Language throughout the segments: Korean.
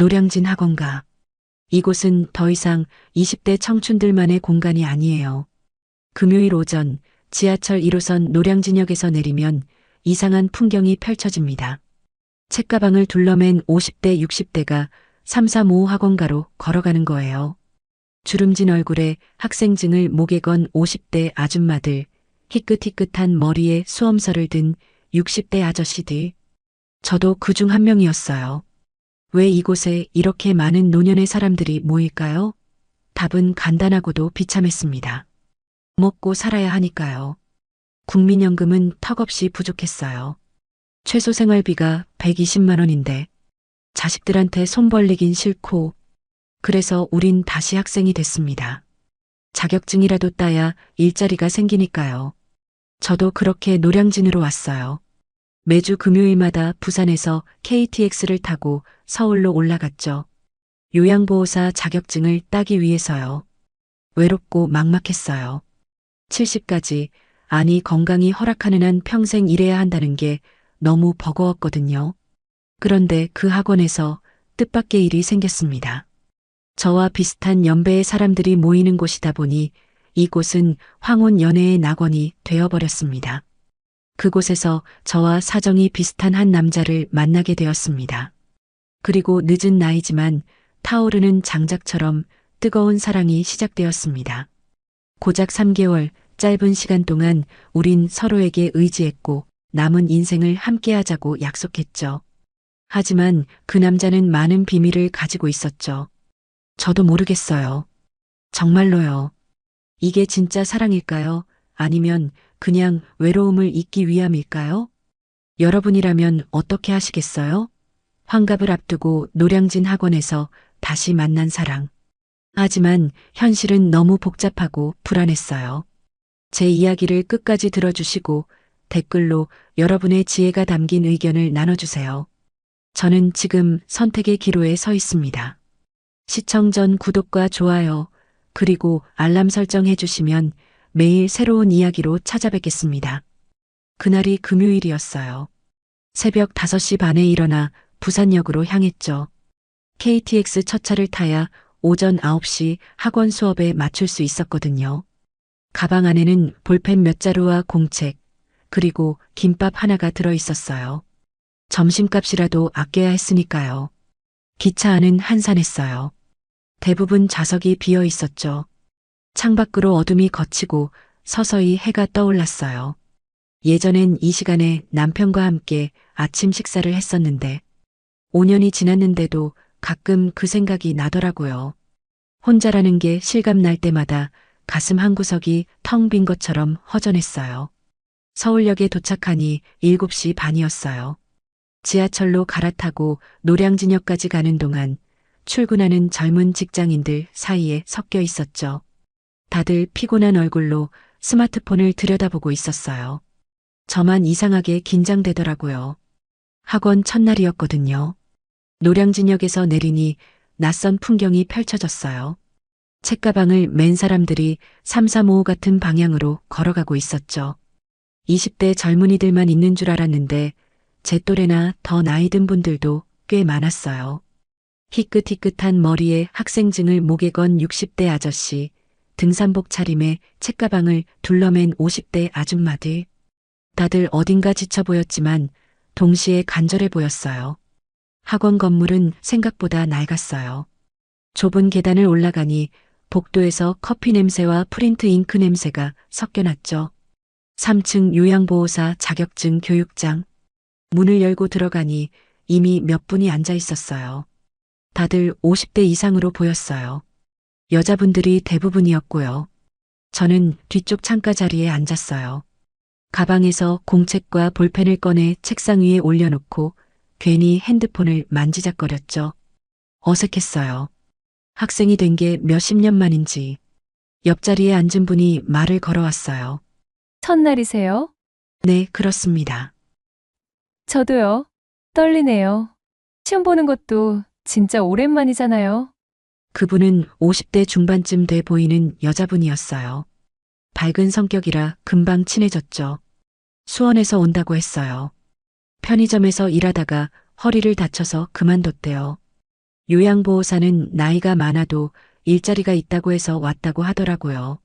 노량진 학원가. 이곳은 더 이상 20대 청춘들만의 공간이 아니에요. 금요일 오전 지하철 1호선 노량진역에서 내리면 이상한 풍경이 펼쳐집니다. 책가방을 둘러맨 50대, 60대가 335 학원가로 걸어가는 거예요. 주름진 얼굴에 학생증을 목에 건 50대 아줌마들, 희끗희끗한 머리에 수험서를 든 60대 아저씨들. 저도 그중 한 명이었어요. 왜 이곳에 이렇게 많은 노년의 사람들이 모일까요? 답은 간단하고도 비참했습니다. 먹고 살아야 하니까요. 국민연금은 턱없이 부족했어요. 최소 생활비가 120만 원인데 자식들한테 손 벌리긴 싫고, 그래서 우린 다시 학생이 됐습니다. 자격증이라도 따야 일자리가 생기니까요. 저도 그렇게 노량진으로 왔어요. 매주 금요일마다 부산에서 KTX를 타고 서울로 올라갔죠. 요양보호사 자격증을 따기 위해서요. 외롭고 막막했어요. 70까지, 아니 건강이 허락하는 한 평생 일해야 한다는 게 너무 버거웠거든요. 그런데 그 학원에서 뜻밖의 일이 생겼습니다. 저와 비슷한 연배의 사람들이 모이는 곳이다 보니 이곳은 황혼 연애의 낙원이 되어버렸습니다. 그곳에서 저와 사정이 비슷한 한 남자를 만나게 되었습니다. 그리고 늦은 나이지만 타오르는 장작처럼 뜨거운 사랑이 시작되었습니다. 고작 3개월 짧은 시간 동안 우린 서로에게 의지했고 남은 인생을 함께하자고 약속했죠. 하지만 그 남자는 많은 비밀을 가지고 있었죠. 저도 모르겠어요. 정말로요. 이게 진짜 사랑일까요? 아니면 그냥 외로움을 잊기 위함일까요? 여러분이라면 어떻게 하시겠어요? 환갑을 앞두고 노량진 학원에서 다시 만난 사랑. 하지만 현실은 너무 복잡하고 불안했어요. 제 이야기를 끝까지 들어주시고 댓글로 여러분의 지혜가 담긴 의견을 나눠주세요. 저는 지금 선택의 기로에 서 있습니다. 시청 전 구독과 좋아요, 그리고 알람 설정해 주시면 매일 새로운 이야기로 찾아뵙겠습니다. 그날이 금요일이었어요. 새벽 5시 반에 일어나 부산역으로 향했죠. KTX 첫 차를 타야 오전 9시 학원 수업에 맞출 수 있었거든요. 가방 안에는 볼펜 몇 자루와 공책, 그리고 김밥 하나가 들어 있었어요. 점심값이라도 아껴야 했으니까요. 기차 안은 한산했어요. 대부분 좌석이 비어 있었죠. 창밖으로 어둠이 걷히고 서서히 해가 떠올랐어요. 예전엔 이 시간에 남편과 함께 아침 식사를 했었는데 5년이 지났는데도 가끔 그 생각이 나더라고요. 혼자라는 게 실감날 때마다 가슴 한구석이 텅 빈 것처럼 허전했어요. 서울역에 도착하니 7시 반이었어요. 지하철로 갈아타고 노량진역까지 가는 동안 출근하는 젊은 직장인들 사이에 섞여 있었죠. 다들 피곤한 얼굴로 스마트폰을 들여다보고 있었어요. 저만 이상하게 긴장되더라고요. 학원 첫날이었거든요. 노량진역에서 내리니 낯선 풍경이 펼쳐졌어요. 책가방을 맨 사람들이 335 같은 방향으로 걸어가고 있었죠. 20대 젊은이들만 있는 줄 알았는데 제 또래나 더 나이 든 분들도 꽤 많았어요. 희끗희끗한 머리에 학생증을 목에 건 60대 아저씨, 등산복 차림에 책가방을 둘러맨 50대 아줌마들. 다들 어딘가 지쳐 보였지만 동시에 간절해 보였어요. 학원 건물은 생각보다 낡았어요. 좁은 계단을 올라가니 복도에서 커피 냄새와 프린트 잉크 냄새가 섞여났죠. 3층 요양보호사 자격증 교육장. 문을 열고 들어가니 이미 몇 분이 앉아 있었어요. 다들 50대 이상으로 보였어요. 여자분들이 대부분이었고요. 저는 뒤쪽 창가 자리에 앉았어요. 가방에서 공책과 볼펜을 꺼내 책상 위에 올려놓고 괜히 핸드폰을 만지작거렸죠. 어색했어요. 학생이 된 게 몇십 년 만인지. 옆자리에 앉은 분이 말을 걸어왔어요. 첫날이세요? 네, 그렇습니다. 저도요. 떨리네요. 시험 보는 것도 진짜 오랜만이잖아요. 그분은 50대 중반쯤 돼 보이는 여자분이었어요. 밝은 성격이라 금방 친해졌죠. 수원에서 온다고 했어요. 편의점에서 일하다가 허리를 다쳐서 그만뒀대요. 요양보호사는 나이가 많아도 일자리가 있다고 해서 왔다고 하더라고요.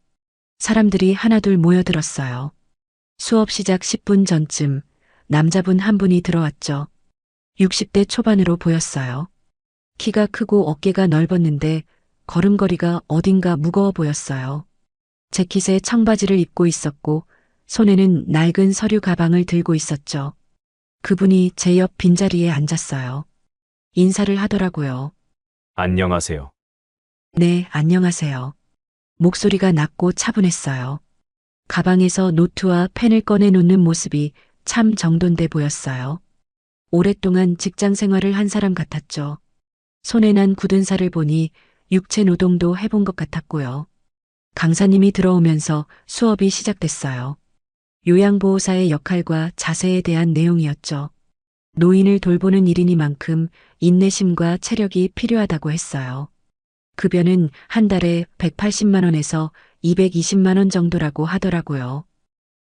사람들이 하나둘 모여들었어요. 수업 시작 10분 전쯤 남자분 한 분이 들어왔죠. 60대 초반으로 보였어요. 키가 크고 어깨가 넓었는데 걸음걸이가 어딘가 무거워 보였어요. 재킷에 청바지를 입고 있었고 손에는 낡은 서류 가방을 들고 있었죠. 그분이 제 옆 빈자리에 앉았어요. 인사를 하더라고요. 안녕하세요. 네, 안녕하세요. 목소리가 낮고 차분했어요. 가방에서 노트와 펜을 꺼내 놓는 모습이 참 정돈돼 보였어요. 오랫동안 직장 생활을 한 사람 같았죠. 손에 난 굳은 살을 보니 육체 노동도 해본 것 같았고요. 강사님이 들어오면서 수업이 시작됐어요. 요양보호사의 역할과 자세에 대한 내용이었죠. 노인을 돌보는 일이니만큼 인내심과 체력이 필요하다고 했어요. 급여는 한 달에 180만 원에서 220만 원 정도라고 하더라고요.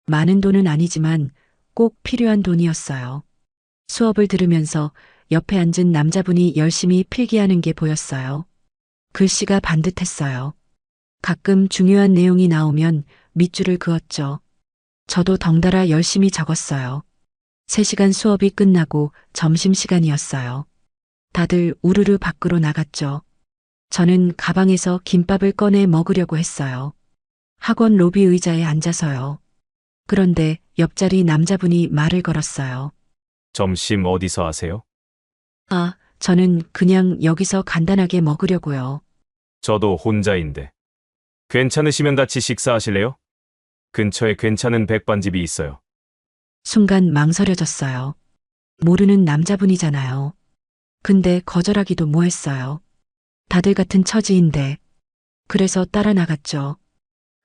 많은 돈은 아니지만 꼭 필요한 돈이었어요. 수업을 들으면서 옆에 앉은 남자분이 열심히 필기하는 게 보였어요. 글씨가 반듯했어요. 가끔 중요한 내용이 나오면 밑줄을 그었죠. 저도 덩달아 열심히 적었어요. 3시간 수업이 끝나고 점심시간이었어요. 다들 우르르 밖으로 나갔죠. 저는 가방에서 김밥을 꺼내 먹으려고 했어요. 학원 로비 의자에 앉아서요. 그런데 옆자리 남자분이 말을 걸었어요. 점심 어디서 하세요? 아, 저는 그냥 여기서 간단하게 먹으려고요. 저도 혼자인데. 괜찮으시면 같이 식사하실래요? 근처에 괜찮은 백반집이 있어요. 순간 망설여졌어요. 모르는 남자분이잖아요. 근데 거절하기도 뭐했어요. 다들 같은 처지인데. 그래서 따라 나갔죠.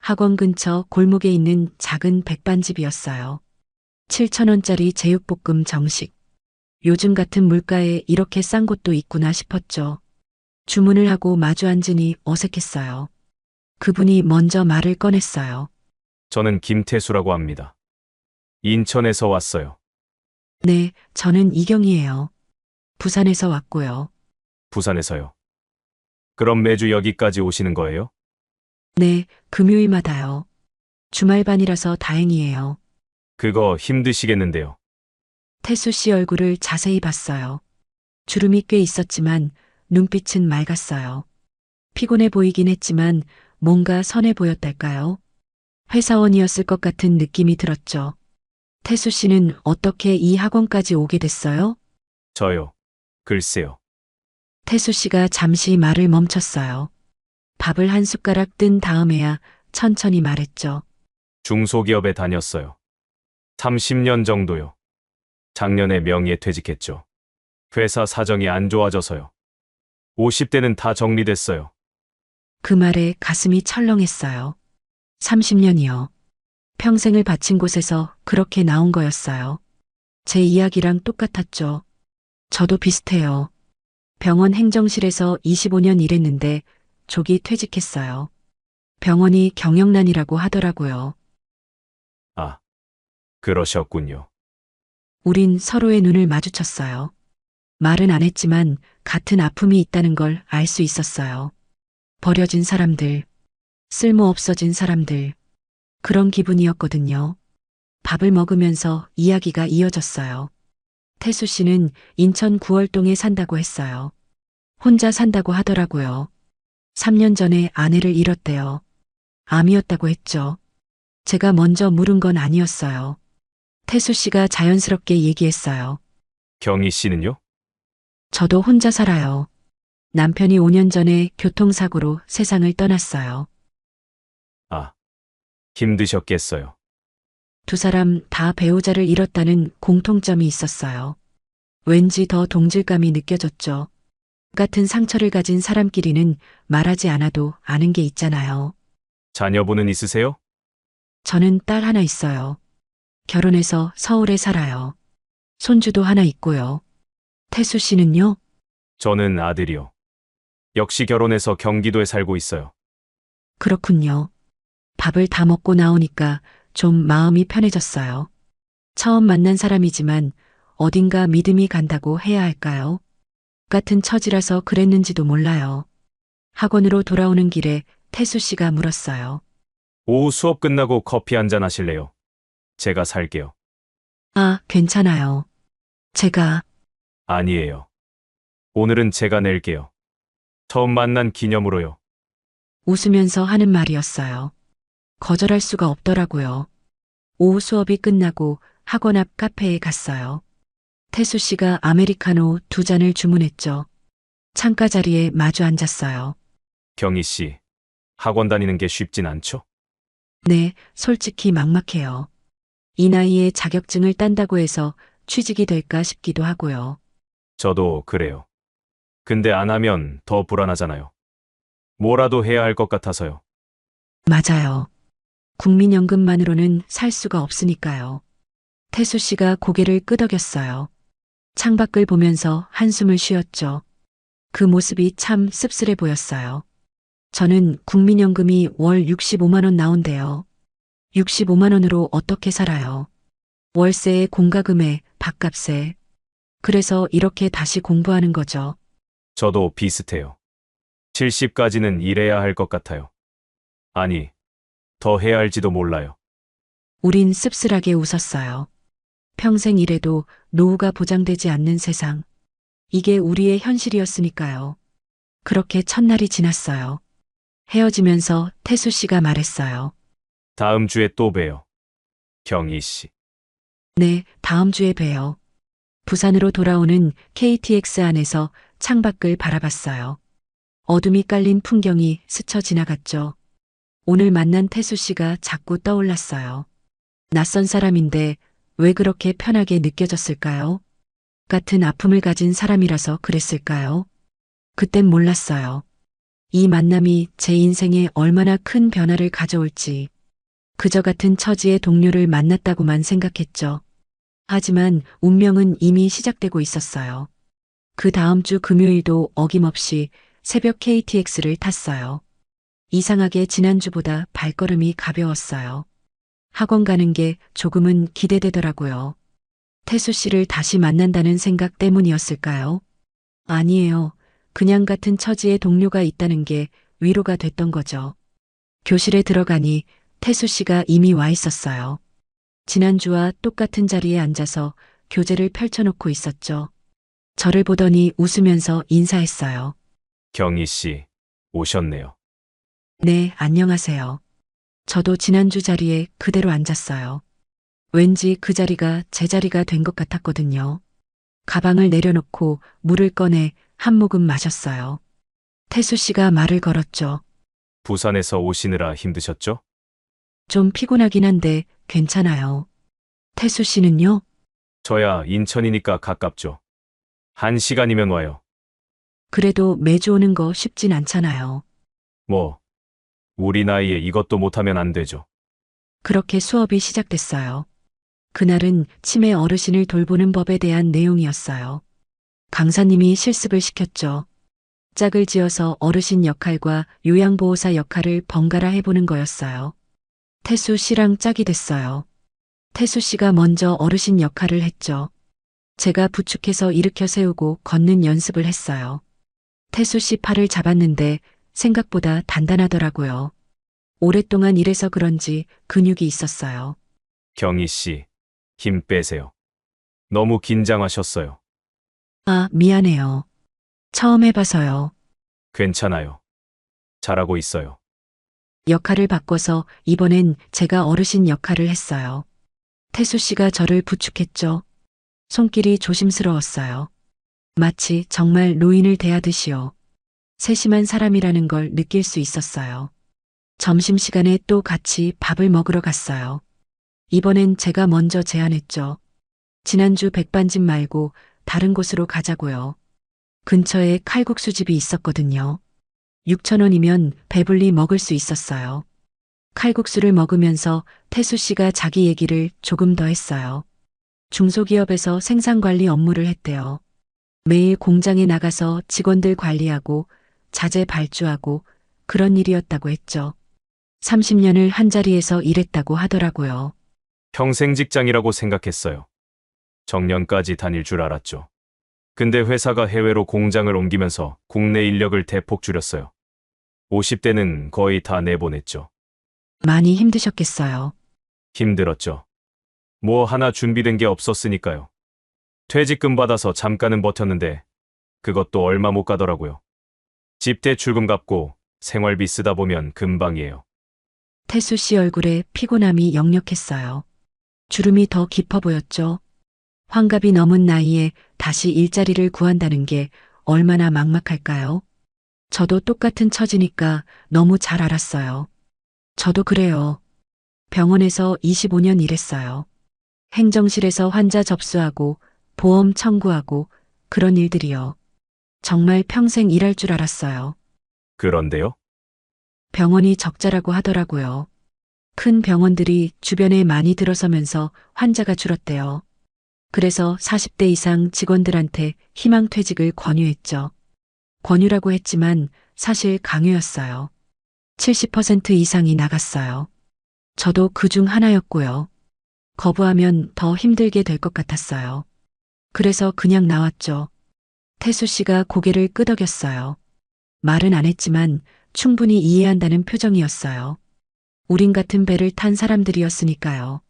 학원 근처 골목에 있는 작은 백반집이었어요. 7,000원짜리 제육볶음 정식. 요즘 같은 물가에 이렇게 싼 곳도 있구나 싶었죠. 주문을 하고 마주 앉으니 어색했어요. 그분이 먼저 말을 꺼냈어요. 저는 김태수라고 합니다. 인천에서 왔어요. 네, 저는 이경이에요. 부산에서 왔고요. 부산에서요. 그럼 매주 여기까지 오시는 거예요? 네, 금요일마다요. 주말반이라서 다행이에요. 그거 힘드시겠는데요. 태수 씨 얼굴을 자세히 봤어요. 주름이 꽤 있었지만 눈빛은 맑았어요. 피곤해 보이긴 했지만 뭔가 선해 보였달까요? 회사원이었을 것 같은 느낌이 들었죠. 태수 씨는 어떻게 이 학원까지 오게 됐어요? 저요. 글쎄요. 태수 씨가 잠시 말을 멈췄어요. 밥을 한 숟가락 뜬 다음에야 천천히 말했죠. 중소기업에 다녔어요. 30년 정도요. 작년에 명예퇴직했죠. 회사 사정이 안 좋아져서요. 50대는 다 정리됐어요. 그 말에 가슴이 철렁했어요. 30년이요. 평생을 바친 곳에서 그렇게 나온 거였어요. 제 이야기랑 똑같았죠. 저도 비슷해요. 병원 행정실에서 25년 일했는데 조기 퇴직했어요. 병원이 경영난이라고 하더라고요. 아, 그러셨군요. 우린 서로의 눈을 마주쳤어요. 말은 안 했지만 같은 아픔이 있다는 걸 알 수 있었어요. 버려진 사람들, 쓸모 없어진 사람들, 그런 기분이었거든요. 밥을 먹으면서 이야기가 이어졌어요. 태수 씨는 인천 구월동에 산다고 했어요. 혼자 산다고 하더라고요. 3년 전에 아내를 잃었대요. 암이었다고 했죠. 제가 먼저 물은 건 아니었어요. 태수 씨가 자연스럽게 얘기했어요. 경희 씨는요? 저도 혼자 살아요. 남편이 5년 전에 교통사고로 세상을 떠났어요. 아, 힘드셨겠어요. 두 사람 다 배우자를 잃었다는 공통점이 있었어요. 왠지 더 동질감이 느껴졌죠. 같은 상처를 가진 사람끼리는 말하지 않아도 아는 게 있잖아요. 자녀분은 있으세요? 저는 딸 하나 있어요. 결혼해서 서울에 살아요. 손주도 하나 있고요. 태수 씨는요? 저는 아들이요. 역시 결혼해서 경기도에 살고 있어요. 그렇군요. 밥을 다 먹고 나오니까 좀 마음이 편해졌어요. 처음 만난 사람이지만 어딘가 믿음이 간다고 해야 할까요? 같은 처지라서 그랬는지도 몰라요. 학원으로 돌아오는 길에 태수 씨가 물었어요. 오후 수업 끝나고 커피 한잔 하실래요? 제가 살게요. 아, 괜찮아요. 제가, 아니에요. 오늘은 제가 낼게요. 처음 만난 기념으로요. 웃으면서 하는 말이었어요. 거절할 수가 없더라고요. 오후 수업이 끝나고 학원 앞 카페에 갔어요. 태수 씨가 아메리카노 2잔을 주문했죠. 창가 자리에 마주 앉았어요. 경희 씨, 학원 다니는 게 쉽진 않죠? 네, 솔직히 막막해요. 이 나이에 자격증을 딴다고 해서 취직이 될까 싶기도 하고요. 저도 그래요. 근데 안 하면 더 불안하잖아요. 뭐라도 해야 할 것 같아서요. 맞아요. 국민연금만으로는 살 수가 없으니까요. 태수 씨가 고개를 끄덕였어요. 창밖을 보면서 한숨을 쉬었죠. 그 모습이 참 씁쓸해 보였어요. 저는 국민연금이 월 65만 원 나온대요. 65만 원으로 어떻게 살아요? 월세에 공과금에 밥값에. 그래서 이렇게 다시 공부하는 거죠. 저도 비슷해요. 70까지는 일해야 할 것 같아요. 아니, 더 해야 할지도 몰라요. 우린 씁쓸하게 웃었어요. 평생 일해도 노후가 보장되지 않는 세상. 이게 우리의 현실이었으니까요. 그렇게 첫날이 지났어요. 헤어지면서 태수 씨가 말했어요. 다음 주에 또 봬요. 경희 씨. 네, 다음 주에 봬요. 부산으로 돌아오는 KTX 안에서 창밖을 바라봤어요. 어둠이 깔린 풍경이 스쳐 지나갔죠. 오늘 만난 태수 씨가 자꾸 떠올랐어요. 낯선 사람인데 왜 그렇게 편하게 느껴졌을까요? 같은 아픔을 가진 사람이라서 그랬을까요? 그땐 몰랐어요. 이 만남이 제 인생에 얼마나 큰 변화를 가져올지. 그저 같은 처지의 동료를 만났다고만 생각했죠. 하지만 운명은 이미 시작되고 있었어요. 그 다음 주 금요일도 어김없이 새벽 KTX를 탔어요. 이상하게 지난주보다 발걸음이 가벼웠어요. 학원 가는 게 조금은 기대되더라고요. 태수 씨를 다시 만난다는 생각 때문이었을까요? 아니에요. 그냥 같은 처지의 동료가 있다는 게 위로가 됐던 거죠. 교실에 들어가니 태수 씨가 이미 와 있었어요. 지난주와 똑같은 자리에 앉아서 교재를 펼쳐놓고 있었죠. 저를 보더니 웃으면서 인사했어요. 경희 씨, 오셨네요. 네, 안녕하세요. 저도 지난주 자리에 그대로 앉았어요. 왠지 그 자리가 제 자리가 된 것 같았거든요. 가방을 내려놓고 물을 꺼내 한 모금 마셨어요. 태수 씨가 말을 걸었죠. 부산에서 오시느라 힘드셨죠? 좀 피곤하긴 한데 괜찮아요. 태수 씨는요? 저야 인천이니까 가깝죠. 1시간이면 와요. 그래도 매주 오는 거 쉽진 않잖아요. 뭐, 우리 나이에 이것도 못하면 안 되죠. 그렇게 수업이 시작됐어요. 그날은 치매 어르신을 돌보는 법에 대한 내용이었어요. 강사님이 실습을 시켰죠. 짝을 지어서 어르신 역할과 요양보호사 역할을 번갈아 해보는 거였어요. 태수 씨랑 짝이 됐어요. 태수 씨가 먼저 어르신 역할을 했죠. 제가 부축해서 일으켜 세우고 걷는 연습을 했어요. 태수 씨 팔을 잡았는데 생각보다 단단하더라고요. 오랫동안 일해서 그런지 근육이 있었어요. 경희 씨, 힘 빼세요. 너무 긴장하셨어요. 아, 미안해요. 처음 해봐서요. 괜찮아요. 잘하고 있어요. 역할을 바꿔서 이번엔 제가 어르신 역할을 했어요. 태수 씨가 저를 부축했죠. 손길이 조심스러웠어요. 마치 정말 노인을 대하듯이요. 세심한 사람이라는 걸 느낄 수 있었어요. 점심시간에 또 같이 밥을 먹으러 갔어요. 이번엔 제가 먼저 제안했죠. 지난주 백반집 말고 다른 곳으로 가자고요. 근처에 칼국수집이 있었거든요. 6,000원이면 배불리 먹을 수 있었어요. 칼국수를 먹으면서 태수 씨가 자기 얘기를 조금 더 했어요. 중소기업에서 생산관리 업무를 했대요. 매일 공장에 나가서 직원들 관리하고 자재 발주하고 그런 일이었다고 했죠. 30년을 한자리에서 일했다고 하더라고요. 평생 직장이라고 생각했어요. 정년까지 다닐 줄 알았죠. 근데 회사가 해외로 공장을 옮기면서 국내 인력을 대폭 줄였어요. 50대는 거의 다 내보냈죠. 많이 힘드셨겠어요. 힘들었죠. 뭐 하나 준비된 게 없었으니까요. 퇴직금 받아서 잠깐은 버텼는데 그것도 얼마 못 가더라고요. 집 대출금 갚고 생활비 쓰다 보면 금방이에요. 태수 씨 얼굴에 피곤함이 역력했어요. 주름이 더 깊어 보였죠. 환갑이 넘은 나이에 다시 일자리를 구한다는 게 얼마나 막막할까요? 저도 똑같은 처지니까 너무 잘 알았어요. 저도 그래요. 병원에서 25년 일했어요. 행정실에서 환자 접수하고 보험 청구하고 그런 일들이요. 정말 평생 일할 줄 알았어요. 그런데요? 병원이 적자라고 하더라고요. 큰 병원들이 주변에 많이 들어서면서 환자가 줄었대요. 그래서 40대 이상 직원들한테 희망퇴직을 권유했죠. 권유라고 했지만 사실 강요였어요. 70% 이상이 나갔어요. 저도 그 중 하나였고요. 거부하면 더 힘들게 될 것 같았어요. 그래서 그냥 나왔죠. 태수 씨가 고개를 끄덕였어요. 말은 안 했지만 충분히 이해한다는 표정이었어요. 우린 같은 배를 탄 사람들이었으니까요.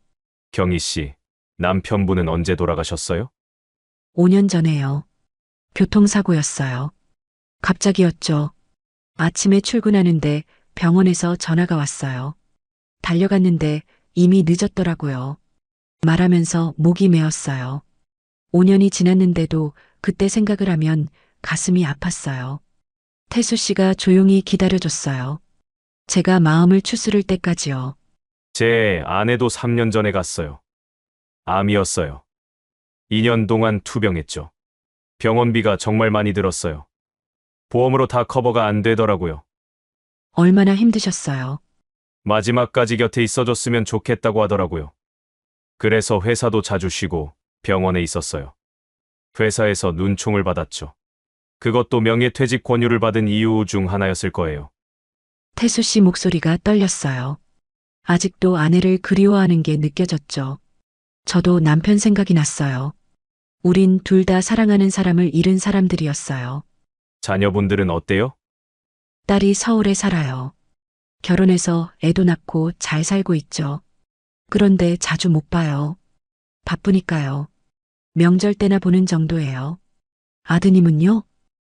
경희 씨, 남편분은 언제 돌아가셨어요? 5년 전에요. 교통사고였어요. 갑자기였죠. 아침에 출근하는데 병원에서 전화가 왔어요. 달려갔는데 이미 늦었더라고요. 말하면서 목이 메었어요. 5년이 지났는데도 그때 생각을 하면 가슴이 아팠어요. 태수 씨가 조용히 기다려줬어요. 제가 마음을 추스를 때까지요. 제 아내도 3년 전에 갔어요. 암이었어요. 2년 동안 투병했죠. 병원비가 정말 많이 들었어요. 보험으로 다 커버가 안 되더라고요. 얼마나 힘드셨어요. 마지막까지 곁에 있어줬으면 좋겠다고 하더라고요. 그래서 회사도 자주 쉬고 병원에 있었어요. 회사에서 눈총을 받았죠. 그것도 명예퇴직 권유를 받은 이유 중 하나였을 거예요. 태수 씨 목소리가 떨렸어요. 아직도 아내를 그리워하는 게 느껴졌죠. 저도 남편 생각이 났어요. 우린 둘 다 사랑하는 사람을 잃은 사람들이었어요. 자녀분들은 어때요? 딸이 서울에 살아요. 결혼해서 애도 낳고 잘 살고 있죠. 그런데 자주 못 봐요. 바쁘니까요. 명절 때나 보는 정도예요. 아드님은요?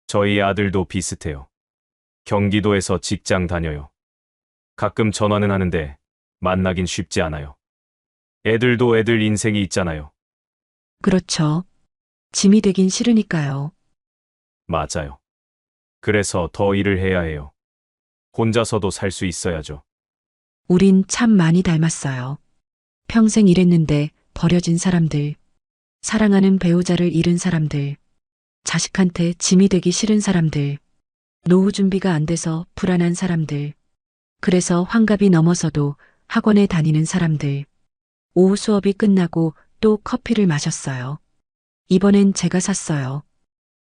저희 아들도 비슷해요. 경기도에서 직장 다녀요. 가끔 전화는 하는데 만나긴 쉽지 않아요. 애들도 애들 인생이 있잖아요. 그렇죠. 짐이 되긴 싫으니까요. 맞아요. 그래서 더 일을 해야 해요. 혼자서도 살 수 있어야죠. 우린 참 많이 닮았어요. 평생 일했는데 버려진 사람들, 사랑하는 배우자를 잃은 사람들, 자식한테 짐이 되기 싫은 사람들, 노후 준비가 안 돼서 불안한 사람들, 그래서 환갑이 넘어서도 학원에 다니는 사람들, 오후 수업이 끝나고 또 커피를 마셨어요. 이번엔 제가 샀어요.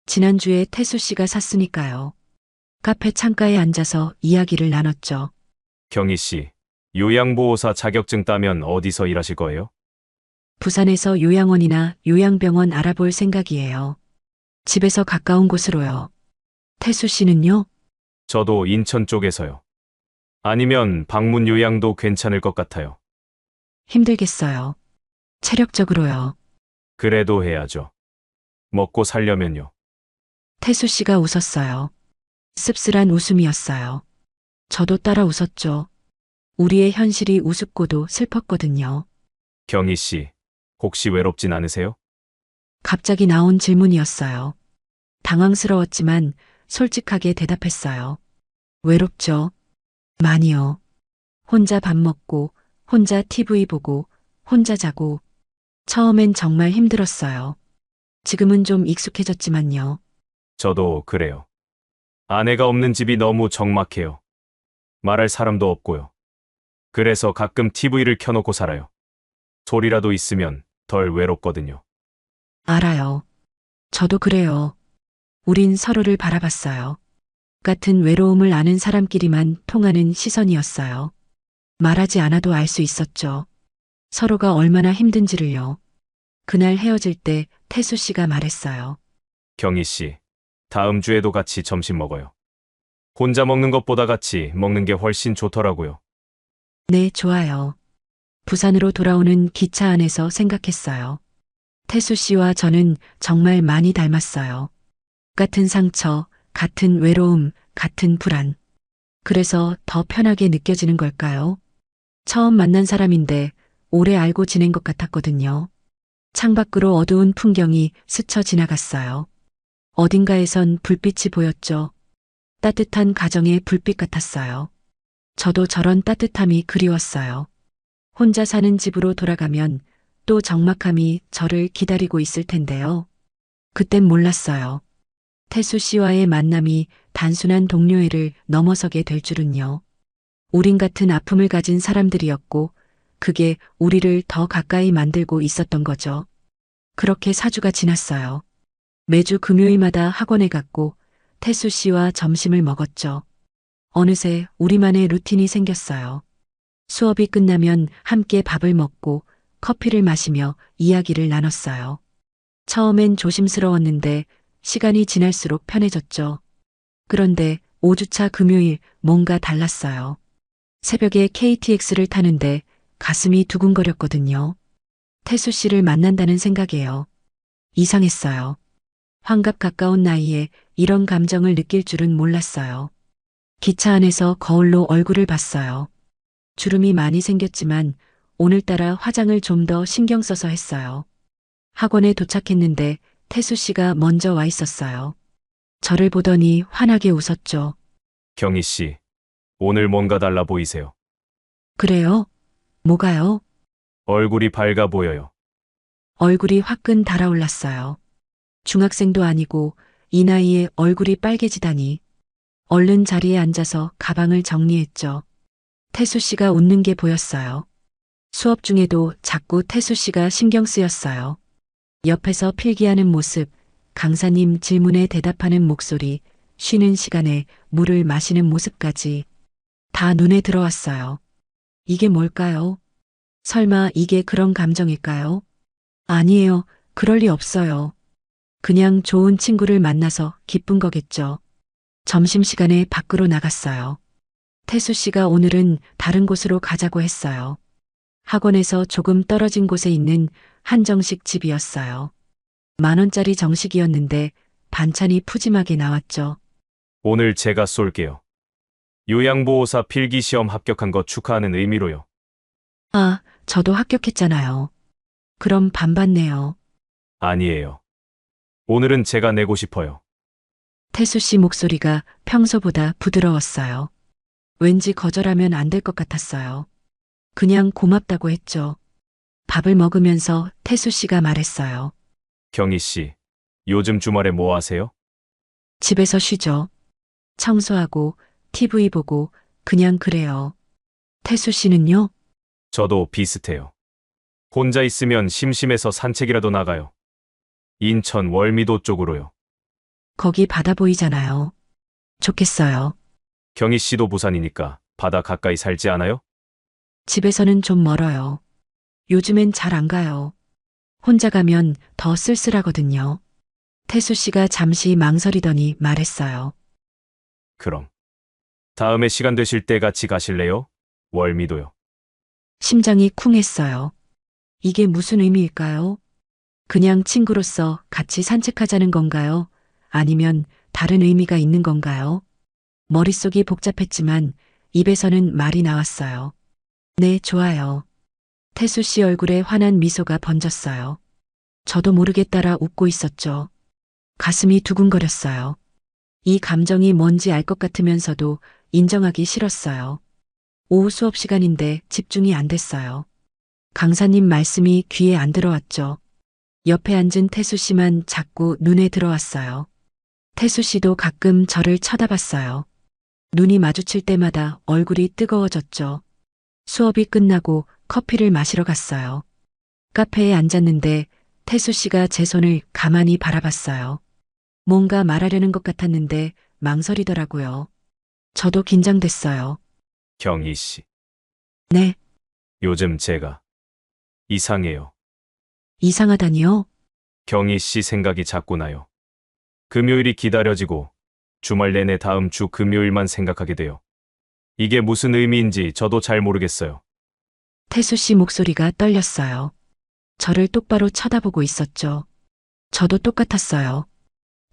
지난주에 태수 씨가 샀으니까요. 카페 창가에 앉아서 이야기를 나눴죠. 경희 씨, 요양보호사 자격증 따면 어디서 일하실 거예요? 부산에서 요양원이나 요양병원 알아볼 생각이에요. 집에서 가까운 곳으로요. 태수 씨는요? 저도 인천 쪽에서요. 아니면 방문 요양도 괜찮을 것 같아요. 힘들겠어요. 체력적으로요. 그래도 해야죠. 먹고 살려면요. 태수 씨가 웃었어요. 씁쓸한 웃음이었어요. 저도 따라 웃었죠. 우리의 현실이 우습고도 슬펐거든요. 경희 씨, 혹시 외롭진 않으세요? 갑자기 나온 질문이었어요. 당황스러웠지만 솔직하게 대답했어요. 외롭죠? 많이요. 혼자 밥 먹고, 혼자 TV 보고, 혼자 자고. 처음엔 정말 힘들었어요. 지금은 좀 익숙해졌지만요. 저도 그래요. 아내가 없는 집이 너무 적막해요. 말할 사람도 없고요. 그래서 가끔 TV를 켜놓고 살아요. 소리라도 있으면 덜 외롭거든요. 알아요. 저도 그래요. 우린 서로를 바라봤어요. 같은 외로움을 아는 사람끼리만 통하는 시선이었어요. 말하지 않아도 알 수 있었죠. 서로가 얼마나 힘든지를요. 그날 헤어질 때 태수 씨가 말했어요. 경희 씨, 다음 주에도 같이 점심 먹어요. 혼자 먹는 것보다 같이 먹는 게 훨씬 좋더라고요. 네, 좋아요. 부산으로 돌아오는 기차 안에서 생각했어요. 태수 씨와 저는 정말 많이 닮았어요. 같은 상처, 같은 외로움, 같은 불안. 그래서 더 편하게 느껴지는 걸까요? 처음 만난 사람인데 오래 알고 지낸 것 같았거든요. 창밖으로 어두운 풍경이 스쳐 지나갔어요. 어딘가에선 불빛이 보였죠. 따뜻한 가정의 불빛 같았어요. 저도 저런 따뜻함이 그리웠어요. 혼자 사는 집으로 돌아가면 또 적막함이 저를 기다리고 있을 텐데요. 그땐 몰랐어요. 태수 씨와의 만남이 단순한 동료애를 넘어서게 될 줄은요. 우린 같은 아픔을 가진 사람들이었고, 그게 우리를 더 가까이 만들고 있었던 거죠. 그렇게 4주가 지났어요. 매주 금요일마다 학원에 갔고, 태수 씨와 점심을 먹었죠. 어느새 우리만의 루틴이 생겼어요. 수업이 끝나면 함께 밥을 먹고 커피를 마시며 이야기를 나눴어요. 처음엔 조심스러웠는데 시간이 지날수록 편해졌죠. 그런데 5주차 금요일 뭔가 달랐어요. 새벽에 KTX를 타는데 가슴이 두근거렸거든요. 태수 씨를 만난다는 생각이에요. 이상했어요. 환갑 가까운 나이에 이런 감정을 느낄 줄은 몰랐어요. 기차 안에서 거울로 얼굴을 봤어요. 주름이 많이 생겼지만 오늘따라 화장을 좀 더 신경 써서 했어요. 학원에 도착했는데 태수 씨가 먼저 와 있었어요. 저를 보더니 환하게 웃었죠. 경희 씨, 오늘 뭔가 달라 보이세요. 그래요? 뭐가요? 얼굴이 밝아 보여요. 얼굴이 화끈 달아올랐어요. 중학생도 아니고 이 나이에 얼굴이 빨개지다니. 얼른 자리에 앉아서 가방을 정리했죠. 태수 씨가 웃는 게 보였어요. 수업 중에도 자꾸 태수 씨가 신경 쓰였어요. 옆에서 필기하는 모습, 강사님 질문에 대답하는 목소리, 쉬는 시간에 물을 마시는 모습까지 다 눈에 들어왔어요. 이게 뭘까요? 설마 이게 그런 감정일까요? 아니에요. 그럴 리 없어요. 그냥 좋은 친구를 만나서 기쁜 거겠죠. 점심시간에 밖으로 나갔어요. 태수 씨가 오늘은 다른 곳으로 가자고 했어요. 학원에서 조금 떨어진 곳에 있는 한정식 집이었어요. 10,000원짜리 정식이었는데 반찬이 푸짐하게 나왔죠. 오늘 제가 쏠게요. 요양보호사 필기시험 합격한 거 축하하는 의미로요. 아, 저도 합격했잖아요. 그럼 반반 내요. 아니에요. 오늘은 제가 내고 싶어요. 태수 씨 목소리가 평소보다 부드러웠어요. 왠지 거절하면 안 될 것 같았어요. 그냥 고맙다고 했죠. 밥을 먹으면서 태수 씨가 말했어요. 경희 씨, 요즘 주말에 뭐 하세요? 집에서 쉬죠. 청소하고 TV 보고 그냥 그래요. 태수 씨는요? 저도 비슷해요. 혼자 있으면 심심해서 산책이라도 나가요. 인천 월미도 쪽으로요. 거기 바다 보이잖아요. 좋겠어요. 경희 씨도 부산이니까 바다 가까이 살지 않아요? 집에서는 좀 멀어요. 요즘엔 잘 안 가요. 혼자 가면 더 쓸쓸하거든요. 태수 씨가 잠시 망설이더니 말했어요. 그럼. 다음에 시간 되실 때 같이 가실래요? 월미도요. 심장이 쿵했어요. 이게 무슨 의미일까요? 그냥 친구로서 같이 산책하자는 건가요? 아니면 다른 의미가 있는 건가요? 머릿속이 복잡했지만 입에서는 말이 나왔어요. 네, 좋아요. 태수 씨 얼굴에 환한 미소가 번졌어요. 저도 모르게 따라 웃고 있었죠. 가슴이 두근거렸어요. 이 감정이 뭔지 알 것 같으면서도 인정하기 싫었어요. 오후 수업 시간인데 집중이 안 됐어요. 강사님 말씀이 귀에 안 들어왔죠. 옆에 앉은 태수 씨만 자꾸 눈에 들어왔어요. 태수 씨도 가끔 저를 쳐다봤어요. 눈이 마주칠 때마다 얼굴이 뜨거워졌죠. 수업이 끝나고 커피를 마시러 갔어요. 카페에 앉았는데 태수 씨가 제 손을 가만히 바라봤어요. 뭔가 말하려는 것 같았는데 망설이더라고요. 저도 긴장됐어요. 경희 씨, 네, 요즘 제가 이상해요. 이상하다니요? 경희 씨 생각이 자꾸 나요. 금요일이 기다려지고 주말 내내 다음 주 금요일만 생각하게 돼요. 이게 무슨 의미인지 저도 잘 모르겠어요. 태수 씨 목소리가 떨렸어요. 저를 똑바로 쳐다보고 있었죠. 저도 똑같았어요.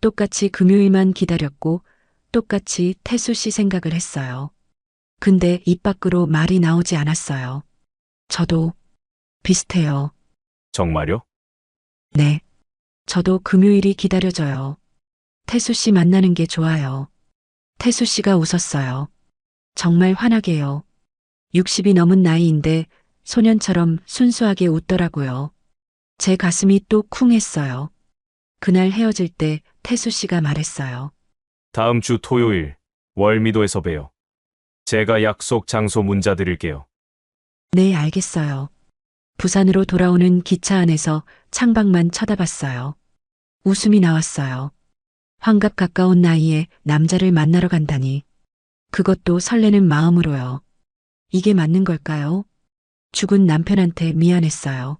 똑같이 금요일만 기다렸고 똑같이 태수 씨 생각을 했어요. 근데 입 밖으로 말이 나오지 않았어요. 저도 비슷해요. 정말요? 네. 저도 금요일이 기다려져요. 태수 씨 만나는 게 좋아요. 태수 씨가 웃었어요. 정말 환하게요. 60이 넘은 나이인데 소년처럼 순수하게 웃더라고요. 제 가슴이 또 쿵 했어요. 그날 헤어질 때 태수 씨가 말했어요. 다음 주 토요일 월미도에서 봬요. 제가 약속 장소 문자 드릴게요. 네, 알겠어요. 부산으로 돌아오는 기차 안에서 창밖만 쳐다봤어요. 웃음이 나왔어요. 환갑 가까운 나이에 남자를 만나러 간다니. 그것도 설레는 마음으로요. 이게 맞는 걸까요? 죽은 남편한테 미안했어요.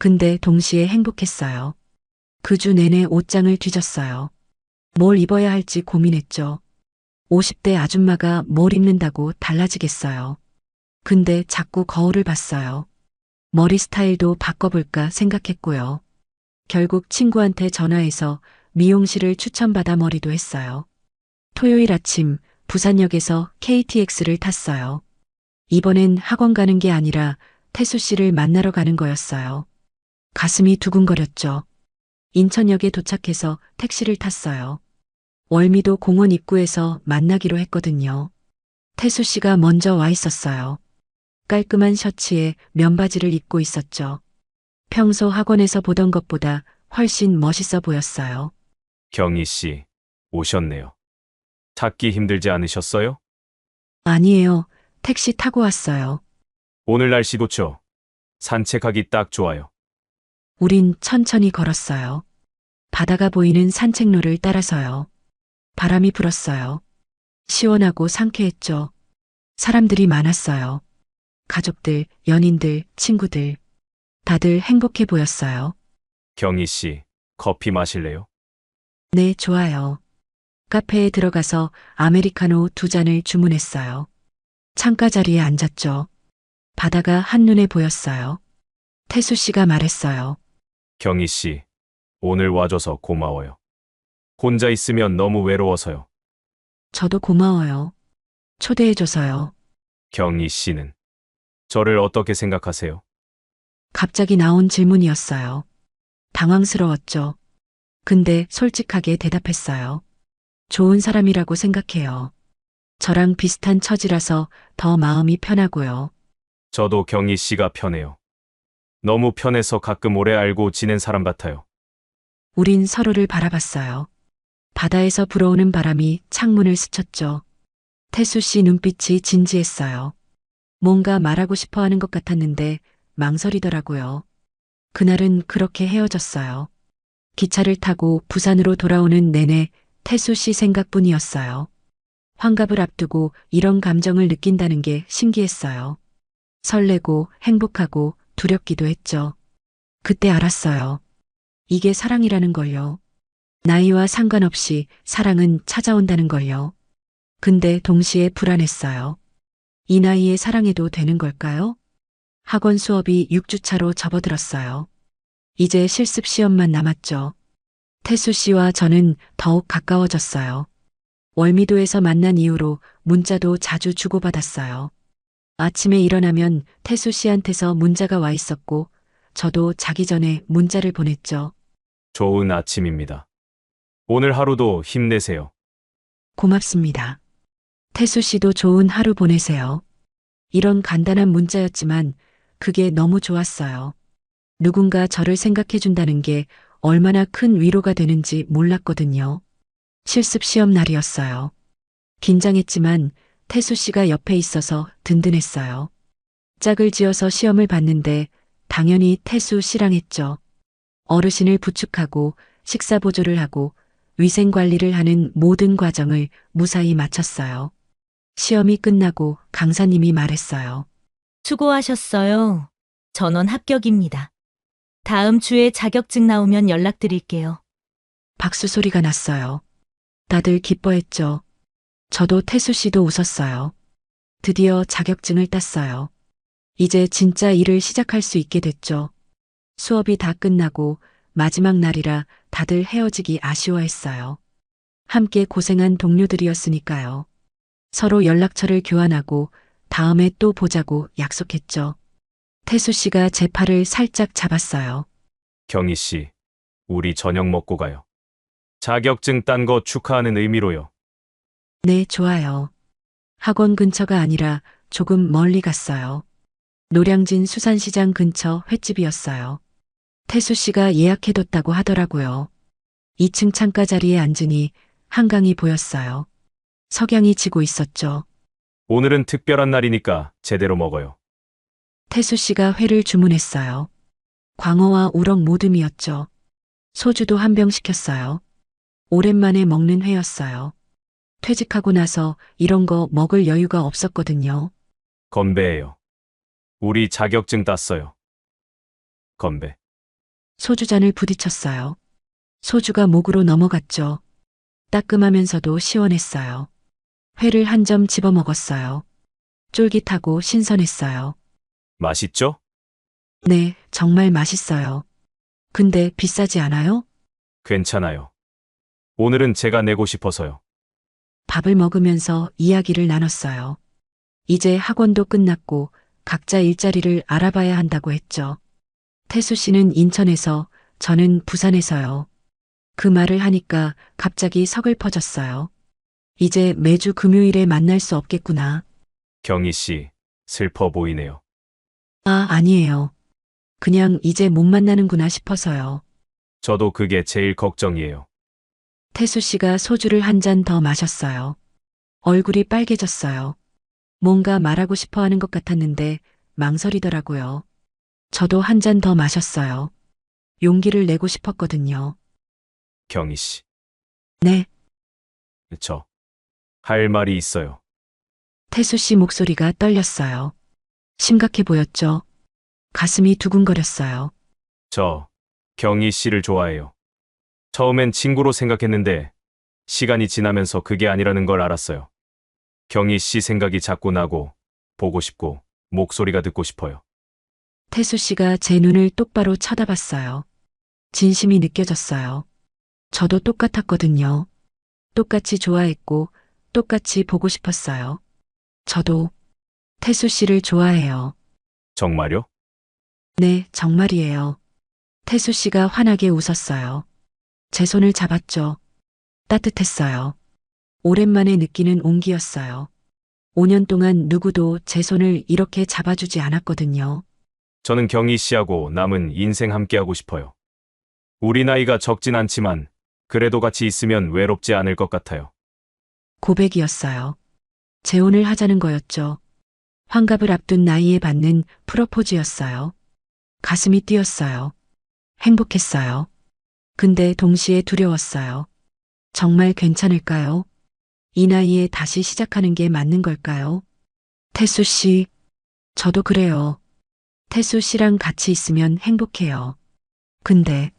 근데 동시에 행복했어요. 그 주 내내 옷장을 뒤졌어요. 뭘 입어야 할지 고민했죠. 50대 아줌마가 뭘 입는다고 달라지겠어요. 근데 자꾸 거울을 봤어요. 머리 스타일도 바꿔볼까 생각했고요. 결국 친구한테 전화해서 미용실을 추천받아 머리도 했어요. 토요일 아침 부산역에서 KTX를 탔어요. 이번엔 학원 가는 게 아니라 태수 씨를 만나러 가는 거였어요. 가슴이 두근거렸죠. 인천역에 도착해서 택시를 탔어요. 월미도 공원 입구에서 만나기로 했거든요. 태수 씨가 먼저 와 있었어요. 깔끔한 셔츠에 면바지를 입고 있었죠. 평소 학원에서 보던 것보다 훨씬 멋있어 보였어요. 경희 씨, 오셨네요. 찾기 힘들지 않으셨어요? 아니에요. 택시 타고 왔어요. 오늘 날씨 좋죠? 산책하기 딱 좋아요. 우린 천천히 걸었어요. 바다가 보이는 산책로를 따라서요. 바람이 불었어요. 시원하고 상쾌했죠. 사람들이 많았어요. 가족들, 연인들, 친구들. 다들 행복해 보였어요. 경희 씨, 커피 마실래요? 네, 좋아요. 카페에 들어가서 아메리카노 2잔을 주문했어요. 창가 자리에 앉았죠. 바다가 한눈에 보였어요. 태수 씨가 말했어요. 경희 씨, 오늘 와줘서 고마워요. 혼자 있으면 너무 외로워서요. 저도 고마워요. 초대해줘서요. 경희 씨는 저를 어떻게 생각하세요? 갑자기 나온 질문이었어요. 당황스러웠죠. 근데 솔직하게 대답했어요. 좋은 사람이라고 생각해요. 저랑 비슷한 처지라서 더 마음이 편하고요. 저도 경희 씨가 편해요. 너무 편해서 가끔 오래 알고 지낸 사람 같아요. 우린 서로를 바라봤어요. 바다에서 불어오는 바람이 창문을 스쳤죠. 태수 씨 눈빛이 진지했어요. 뭔가 말하고 싶어 하는 것 같았는데 망설이더라고요. 그날은 그렇게 헤어졌어요. 기차를 타고 부산으로 돌아오는 내내 태수 씨 생각뿐이었어요. 환갑을 앞두고 이런 감정을 느낀다는 게 신기했어요. 설레고 행복하고 두렵기도 했죠. 그때 알았어요. 이게 사랑이라는 걸요. 나이와 상관없이 사랑은 찾아온다는 걸요. 근데 동시에 불안했어요. 이 나이에 사랑해도 되는 걸까요? 학원 수업이 6주차로 접어들었어요. 이제 실습 시험만 남았죠. 태수 씨와 저는 더욱 가까워졌어요. 월미도에서 만난 이후로 문자도 자주 주고받았어요. 아침에 일어나면 태수 씨한테서 문자가 와 있었고, 저도 자기 전에 문자를 보냈죠. 좋은 아침입니다. 오늘 하루도 힘내세요. 고맙습니다. 태수 씨도 좋은 하루 보내세요. 이런 간단한 문자였지만 그게 너무 좋았어요. 누군가 저를 생각해 준다는 게 얼마나 큰 위로가 되는지 몰랐거든요. 실습 시험 날이었어요. 긴장했지만 태수 씨가 옆에 있어서 든든했어요. 짝을 지어서 시험을 봤는데 당연히 태수 씨랑 했죠. 어르신을 부축하고 식사 보조를 하고 위생 관리를 하는 모든 과정을 무사히 마쳤어요. 시험이 끝나고 강사님이 말했어요. 수고하셨어요. 전원 합격입니다. 다음 주에 자격증 나오면 연락드릴게요. 박수 소리가 났어요. 다들 기뻐했죠. 저도 태수 씨도 웃었어요. 드디어 자격증을 땄어요. 이제 진짜 일을 시작할 수 있게 됐죠. 수업이 다 끝나고 마지막 날이라 다들 헤어지기 아쉬워했어요. 함께 고생한 동료들이었으니까요. 서로 연락처를 교환하고 다음에 또 보자고 약속했죠. 태수 씨가 제 팔을 살짝 잡았어요. 경희 씨, 우리 저녁 먹고 가요. 자격증 딴 거 축하하는 의미로요. 네, 좋아요. 학원 근처가 아니라 조금 멀리 갔어요. 노량진 수산시장 근처 횟집이었어요. 태수 씨가 예약해뒀다고 하더라고요. 2층 창가 자리에 앉으니 한강이 보였어요. 석양이 지고 있었죠. 오늘은 특별한 날이니까 제대로 먹어요. 태수 씨가 회를 주문했어요. 광어와 우럭 모듬이었죠. 소주도 한 병 시켰어요. 오랜만에 먹는 회였어요. 퇴직하고 나서 이런 거 먹을 여유가 없었거든요. 건배해요. 우리 자격증 땄어요. 건배. 소주잔을 부딪혔어요. 소주가 목으로 넘어갔죠. 따끔하면서도 시원했어요. 회를 한 점 집어 먹었어요. 쫄깃하고 신선했어요. 맛있죠? 네, 정말 맛있어요. 근데 비싸지 않아요? 괜찮아요. 오늘은 제가 내고 싶어서요. 밥을 먹으면서 이야기를 나눴어요. 이제 학원도 끝났고 각자 일자리를 알아봐야 한다고 했죠. 태수 씨는 인천에서, 저는 부산에서요. 그 말을 하니까 갑자기 서글퍼졌어요. 이제 매주 금요일에 만날 수 없겠구나. 경희 씨, 슬퍼 보이네요. 아, 아니에요. 그냥 이제 못 만나는구나 싶어서요. 저도 그게 제일 걱정이에요. 태수 씨가 소주를 한 잔 더 마셨어요. 얼굴이 빨개졌어요. 뭔가 말하고 싶어 하는 것 같았는데 망설이더라고요. 저도 한 잔 더 마셨어요. 용기를 내고 싶었거든요. 경희 씨, 네, 저 할 말이 있어요. 태수 씨 목소리가 떨렸어요. 심각해 보였죠. 가슴이 두근거렸어요. 저 경희 씨를 좋아해요. 처음엔 친구로 생각했는데 시간이 지나면서 그게 아니라는 걸 알았어요. 경희 씨 생각이 자꾸 나고 보고 싶고 목소리가 듣고 싶어요. 태수 씨가 제 눈을 똑바로 쳐다봤어요. 진심이 느껴졌어요. 저도 똑같았거든요. 똑같이 좋아했고 똑같이 보고 싶었어요. 저도 태수 씨를 좋아해요. 정말요? 네, 정말이에요. 태수 씨가 환하게 웃었어요. 제 손을 잡았죠. 따뜻했어요. 오랜만에 느끼는 온기였어요. 5년 동안 누구도 제 손을 이렇게 잡아주지 않았거든요. 저는 경희 씨하고 남은 인생 함께하고 싶어요. 우리 나이가 적진 않지만 그래도 같이 있으면 외롭지 않을 것 같아요. 고백이었어요. 재혼을 하자는 거였죠. 환갑을 앞둔 나이에 받는 프로포즈였어요. 가슴이 뛰었어요. 행복했어요. 근데 동시에 두려웠어요. 정말 괜찮을까요? 이 나이에 다시 시작하는 게 맞는 걸까요? 태수 씨, 저도 그래요. 태수 씨랑 같이 있으면 행복해요. 근데,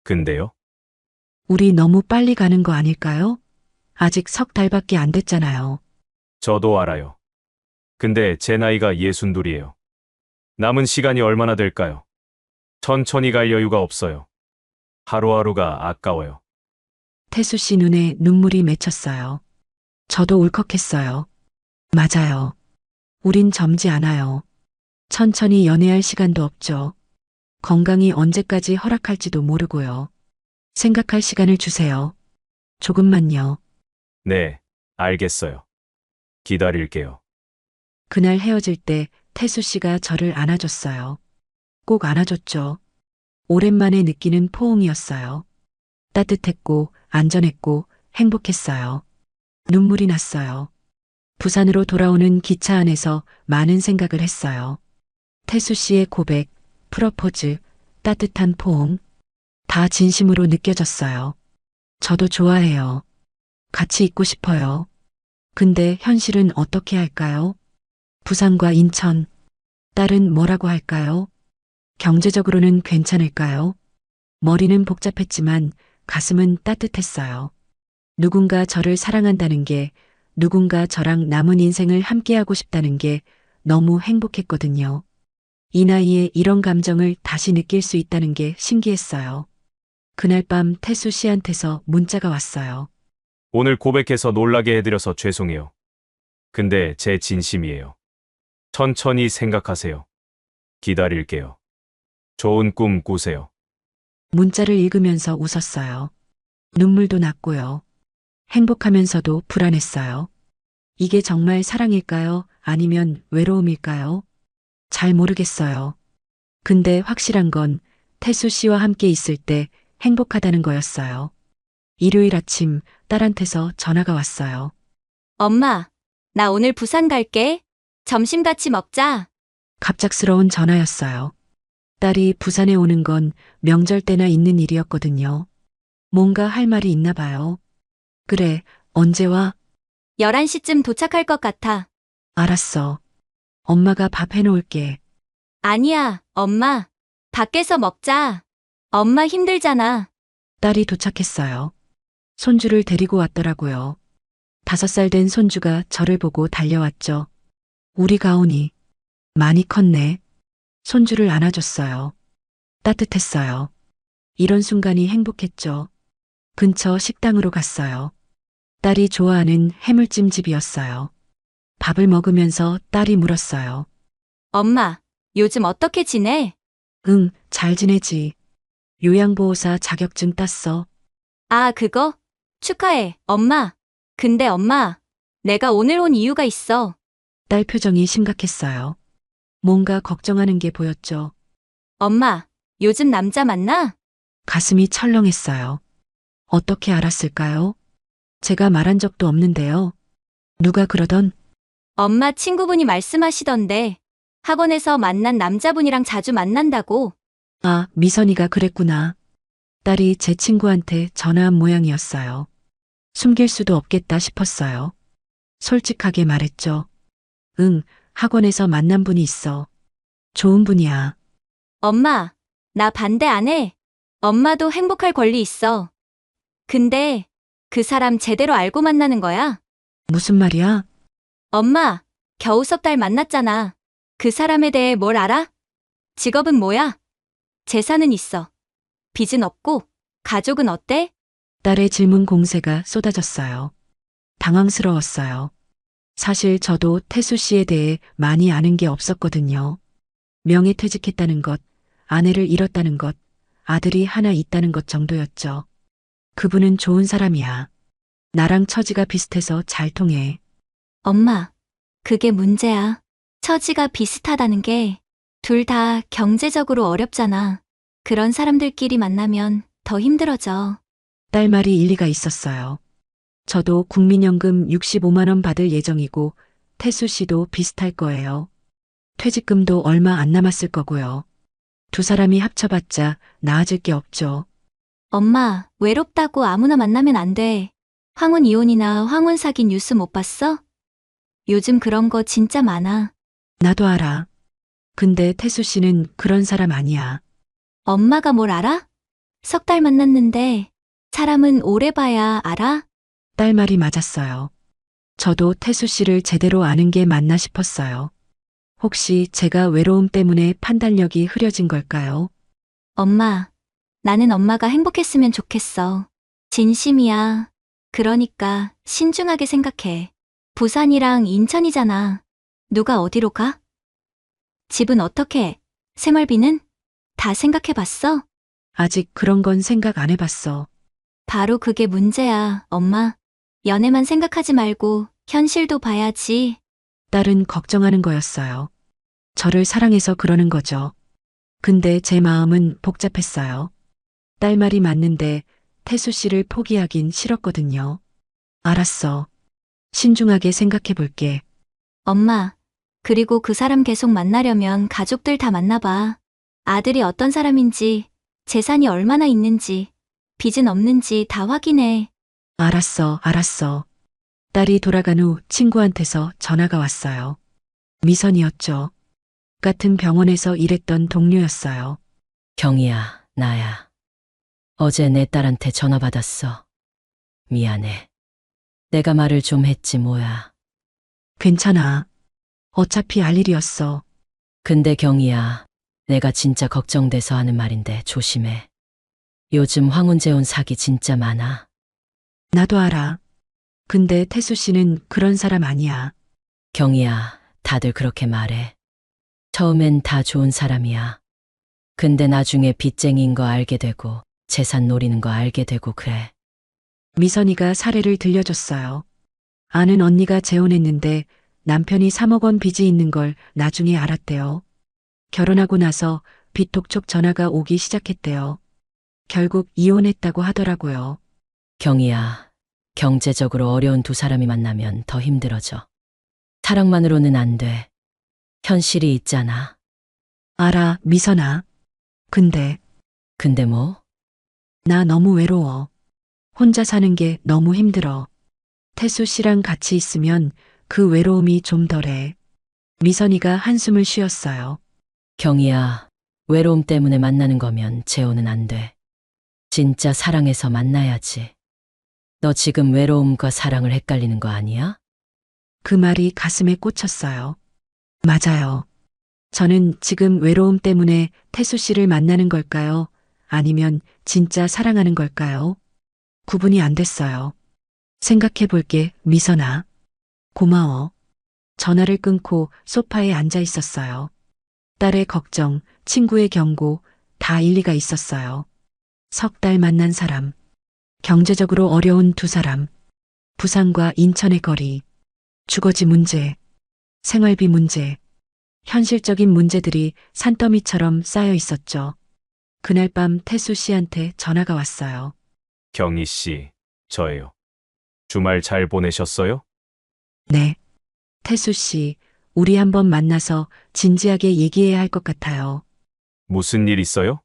근데요? 우리 너무 빨리 가는 거 아닐까요? 아직 석 달밖에 안 됐잖아요. 저도 알아요. 근데 제 나이가 62이에요. 남은 시간이 얼마나 될까요? 천천히 갈 여유가 없어요. 하루하루가 아까워요. 태수 씨 눈에 눈물이 맺혔어요. 저도 울컥했어요. 맞아요. 우린 젊지 않아요. 천천히 연애할 시간도 없죠. 건강이 언제까지 허락할지도 모르고요. 생각할 시간을 주세요. 조금만요. 네, 알겠어요. 기다릴게요. 그날 헤어질 때 태수 씨가 저를 안아줬어요. 꼭 안아줬죠. 오랜만에 느끼는 포옹이었어요. 따뜻했고 안전했고 행복했어요. 눈물이 났어요. 부산으로 돌아오는 기차 안에서 많은 생각을 했어요. 태수 씨의 고백, 프러포즈, 따뜻한 포옹, 다 진심으로 느껴졌어요. 저도 좋아해요. 같이 있고 싶어요. 근데 현실은 어떻게 할까요? 부산과 인천, 딸은 뭐라고 할까요? 경제적으로는 괜찮을까요? 머리는 복잡했지만 가슴은 따뜻했어요. 누군가 저를 사랑한다는 게, 누군가 저랑 남은 인생을 함께하고 싶다는 게 너무 행복했거든요. 이 나이에 이런 감정을 다시 느낄 수 있다는 게 신기했어요. 그날 밤 태수 씨한테서 문자가 왔어요. 오늘 고백해서 놀라게 해드려서 죄송해요. 근데 제 진심이에요. 천천히 생각하세요. 기다릴게요. 좋은 꿈 꾸세요. 문자를 읽으면서 웃었어요. 눈물도 났고요. 행복하면서도 불안했어요. 이게 정말 사랑일까요? 아니면 외로움일까요? 잘 모르겠어요. 근데 확실한 건 태수 씨와 함께 있을 때 행복하다는 거였어요. 일요일 아침 딸한테서 전화가 왔어요. 엄마, 나 오늘 부산 갈게. 점심 같이 먹자. 갑작스러운 전화였어요. 딸이 부산에 오는 건 명절 때나 있는 일이었거든요. 뭔가 할 말이 있나 봐요. 그래, 언제 와? 11시쯤 도착할 것 같아. 알았어. 엄마가 밥 해놓을게. 아니야, 엄마. 밖에서 먹자. 엄마 힘들잖아. 딸이 도착했어요. 손주를 데리고 왔더라고요. 5살 된 손주가 저를 보고 달려왔죠. 우리 가온이 많이 컸네. 손주를 안아줬어요. 따뜻했어요. 이런 순간이 행복했죠. 근처 식당으로 갔어요. 딸이 좋아하는 해물찜 집이었어요. 밥을 먹으면서 딸이 물었어요. 엄마, 요즘 어떻게 지내? 응, 잘 지내지. 요양보호사 자격증 땄어. 아, 그거? 축하해, 엄마. 근데 엄마, 내가 오늘 온 이유가 있어. 딸 표정이 심각했어요. 뭔가 걱정하는 게 보였죠. 엄마, 요즘 남자 만나? 가슴이 철렁했어요. 어떻게 알았을까요? 제가 말한 적도 없는데요. 누가 그러던 엄마 친구분이 말씀하시던데 학원에서 만난 남자분이랑 자주 만난다고. 아, 미선이가 그랬구나. 딸이 제 친구한테 전화한 모양이었어요. 숨길 수도 없겠다 싶었어요. 솔직하게 말했죠. 응, 학원에서 만난 분이 있어. 좋은 분이야. 엄마, 나 반대 안 해. 엄마도 행복할 권리 있어. 근데 그 사람 제대로 알고 만나는 거야? 무슨 말이야? 엄마, 겨우 석 달 만났잖아. 그 사람에 대해 뭘 알아? 직업은 뭐야? 재산은 있어. 빚은 없고, 가족은 어때? 딸의 질문 공세가 쏟아졌어요. 당황스러웠어요. 사실 저도 태수 씨에 대해 많이 아는 게 없었거든요. 명예퇴직했다는 것, 아내를 잃었다는 것, 아들이 하나 있다는 것 정도였죠. 그분은 좋은 사람이야. 나랑 처지가 비슷해서 잘 통해. 엄마, 그게 문제야. 처지가 비슷하다는 게 둘 다 경제적으로 어렵잖아. 그런 사람들끼리 만나면 더 힘들어져. 딸 말이 일리가 있었어요. 저도 국민연금 65만 원 받을 예정이고 태수 씨도 비슷할 거예요. 퇴직금도 얼마 안 남았을 거고요. 두 사람이 합쳐봤자 나아질 게 없죠. 엄마, 외롭다고 아무나 만나면 안 돼. 황혼 이혼이나 황혼 사기 뉴스 못 봤어? 요즘 그런 거 진짜 많아. 나도 알아. 근데 태수 씨는 그런 사람 아니야. 엄마가 뭘 알아? 석 달 만났는데 사람은 오래 봐야 알아? 딸 말이 맞았어요. 저도 태수 씨를 제대로 아는 게 맞나 싶었어요. 혹시 제가 외로움 때문에 판단력이 흐려진 걸까요? 엄마, 나는 엄마가 행복했으면 좋겠어. 진심이야. 그러니까 신중하게 생각해. 부산이랑 인천이잖아. 누가 어디로 가? 집은 어떻게 해? 생활비는? 다 생각해봤어? 아직 그런 건 생각 안 해봤어. 바로 그게 문제야, 엄마. 연애만 생각하지 말고 현실도 봐야지. 딸은 걱정하는 거였어요. 저를 사랑해서 그러는 거죠. 근데 제 마음은 복잡했어요. 딸 말이 맞는데 태수 씨를 포기하긴 싫었거든요. 알았어. 신중하게 생각해 볼게. 엄마, 그리고 그 사람 계속 만나려면 가족들 다 만나봐. 아들이 어떤 사람인지, 재산이 얼마나 있는지, 빚은 없는지 다 확인해. 알았어, 알았어. 딸이 돌아간 후 친구한테서 전화가 왔어요. 미선이었죠. 같은 병원에서 일했던 동료였어요. 경희야, 나야. 어제 내 딸한테 전화 받았어. 미안해. 내가 말을 좀 했지 뭐야. 괜찮아. 어차피 알 일이었어. 근데 경희야, 내가 진짜 걱정돼서 하는 말인데 조심해. 요즘 황혼재혼 사기 진짜 많아. 나도 알아. 근데 태수 씨는 그런 사람 아니야. 경희야, 다들 그렇게 말해. 처음엔 다 좋은 사람이야. 근데 나중에 빚쟁이인 거 알게 되고 재산 노리는 거 알게 되고 그래. 미선이가 사례를 들려줬어요. 아는 언니가 재혼했는데 남편이 3억 원 빚이 있는 걸 나중에 알았대요. 결혼하고 나서 빚 독촉 전화가 오기 시작했대요. 결국 이혼했다고 하더라고요. 경희야, 경제적으로 어려운 두 사람이 만나면 더 힘들어져. 사랑만으로는 안 돼. 현실이 있잖아. 알아, 미선아. 근데 근데 뭐? 나 너무 외로워. 혼자 사는 게 너무 힘들어. 태수 씨랑 같이 있으면 그 외로움이 좀 덜해. 미선이가 한숨을 쉬었어요. 경희야, 외로움 때문에 만나는 거면 재혼은 안 돼. 진짜 사랑해서 만나야지. 너 지금 외로움과 사랑을 헷갈리는 거 아니야? 그 말이 가슴에 꽂혔어요. 맞아요. 저는 지금 외로움 때문에 태수 씨를 만나는 걸까요? 아니면 진짜 사랑하는 걸까요? 구분이 안 됐어요. 생각해 볼게, 미선아. 고마워. 전화를 끊고 소파에 앉아 있었어요. 딸의 걱정, 친구의 경고, 다 일리가 있었어요. 석 달 만난 사람, 경제적으로 어려운 두 사람, 부산과 인천의 거리, 주거지 문제, 생활비 문제, 현실적인 문제들이 산더미처럼 쌓여 있었죠. 그날 밤 태수 씨한테 전화가 왔어요. 경희 씨, 저예요. 주말 잘 보내셨어요? 네. 태수 씨, 우리 한번 만나서 진지하게 얘기해야 할 것 같아요. 무슨 일 있어요?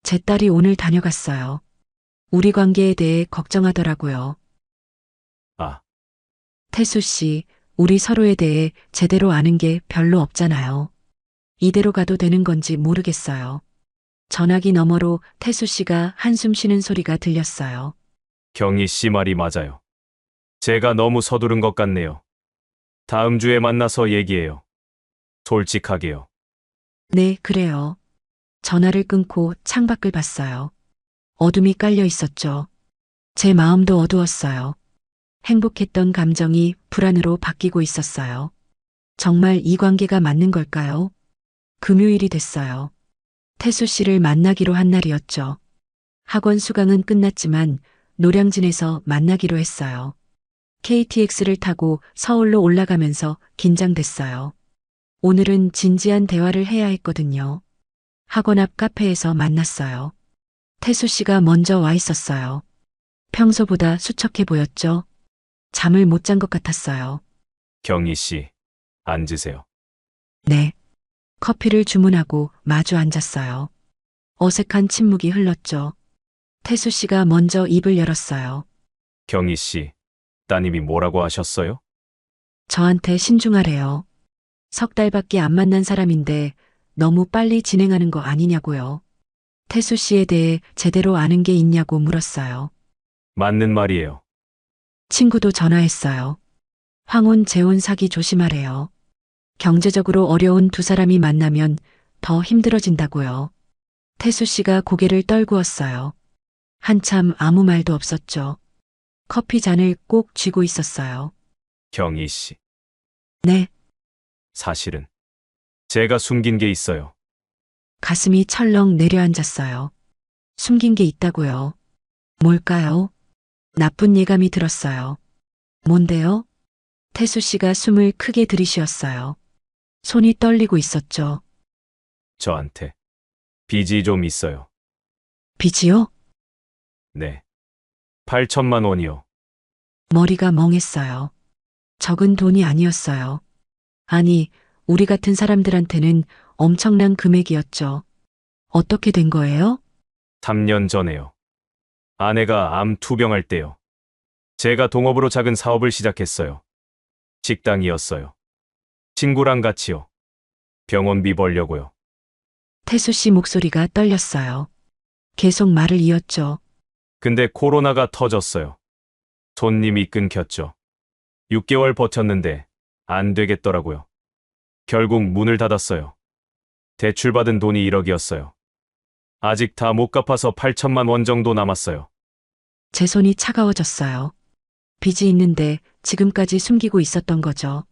제 딸이 오늘 다녀갔어요. 우리 관계에 대해 걱정하더라고요. 아, 태수 씨, 우리 서로에 대해 제대로 아는 게 별로 없잖아요. 이대로 가도 되는 건지 모르겠어요. 전화기 너머로 태수 씨가 한숨 쉬는 소리가 들렸어요. 경희 씨 말이 맞아요. 제가 너무 서두른 것 같네요. 다음 주에 만나서 얘기해요. 솔직하게요. 네, 그래요. 전화를 끊고 창밖을 봤어요. 어둠이 깔려 있었죠. 제 마음도 어두웠어요. 행복했던 감정이 불안으로 바뀌고 있었어요. 정말 이 관계가 맞는 걸까요? 금요일이 됐어요. 태수 씨를 만나기로 한 날이었죠. 학원 수강은 끝났지만 노량진에서 만나기로 했어요. KTX를 타고 서울로 올라가면서 긴장됐어요. 오늘은 진지한 대화를 해야 했거든요. 학원 앞 카페에서 만났어요. 태수 씨가 먼저 와 있었어요. 평소보다 수척해 보였죠. 잠을 못 잔 것 같았어요. 경희 씨, 앉으세요. 네. 커피를 주문하고 마주 앉았어요. 어색한 침묵이 흘렀죠. 태수 씨가 먼저 입을 열었어요. 경희 씨, 따님이 뭐라고 하셨어요? 저한테 신중하래요. 석 달밖에 안 만난 사람인데 너무 빨리 진행하는 거 아니냐고요. 태수 씨에 대해 제대로 아는 게 있냐고 물었어요. 맞는 말이에요. 친구도 전화했어요. 황혼 재혼 사기 조심하래요. 경제적으로 어려운 두 사람이 만나면 더 힘들어진다고요. 태수 씨가 고개를 떨구었어요. 한참 아무 말도 없었죠. 커피 잔을 꼭 쥐고 있었어요. 경희 씨, 네, 사실은 제가 숨긴 게 있어요. 가슴이 철렁 내려앉았어요. 숨긴 게 있다고요. 뭘까요? 나쁜 예감이 들었어요. 뭔데요? 태수 씨가 숨을 크게 들이쉬었어요. 손이 떨리고 있었죠. 저한테 빚이 좀 있어요. 빚이요? 네. 8천만 원이요. 머리가 멍했어요. 적은 돈이 아니었어요. 아니, 우리 같은 사람들한테는 엄청난 금액이었죠. 어떻게 된 거예요? 3년 전에요. 아내가 암 투병할 때요. 제가 동업으로 작은 사업을 시작했어요. 식당이었어요. 친구랑 같이요. 병원비 벌려고요. 태수 씨 목소리가 떨렸어요. 계속 말을 이었죠. 근데 코로나가 터졌어요. 손님이 끊겼죠. 6개월 버텼는데 안 되겠더라고요. 결국 문을 닫았어요. 대출받은 돈이 1억이었어요. 아직 다 못 갚아서 8천만 원 정도 남았어요. 제 손이 차가워졌어요. 빚이 있는데 지금까지 숨기고 있었던 거죠.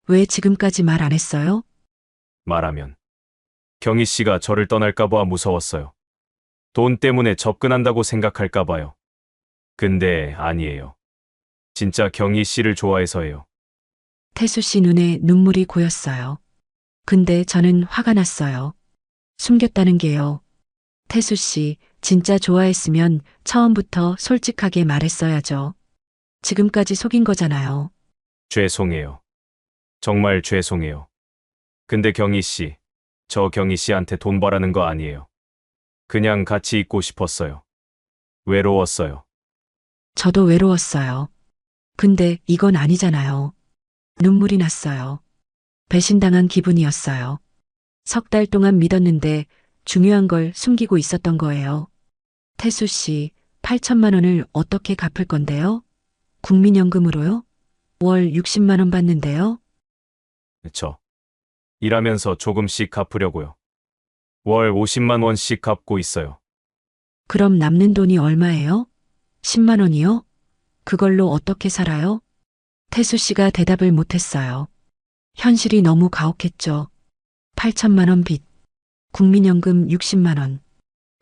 왜 지금까지 말 안 했어요? 말하면 경희 씨가 저를 떠날까봐 무서웠어요. 돈 때문에 접근한다고 생각할까봐요. 근데 아니에요. 진짜 경희 씨를 좋아해서예요. 태수 씨 눈에 눈물이 고였어요. 근데 저는 화가 났어요. 숨겼다는 게요. 태수 씨, 진짜 좋아했으면 처음부터 솔직하게 말했어야죠. 지금까지 속인 거잖아요. 죄송해요. 정말 죄송해요. 근데 경희 씨, 저 경희 씨한테 돈 바라는 거 아니에요. 그냥 같이 있고 싶었어요. 외로웠어요. 저도 외로웠어요. 근데 이건 아니잖아요. 눈물이 났어요. 배신당한 기분이었어요. 3달 동안 믿었는데 중요한 걸 숨기고 있었던 거예요. 태수 씨, 8천만 원을 어떻게 갚을 건데요? 국민연금으로요? 월 60만 원 받는데요? 저 일하면서 조금씩 갚으려고요. 월 50만 원씩 갚고 있어요. 그럼 남는 돈이 얼마예요? 10만 원이요? 그걸로 어떻게 살아요? 태수 씨가 대답을 못했어요. 현실이 너무 가혹했죠. 8천만 원 빚, 국민연금 60만 원,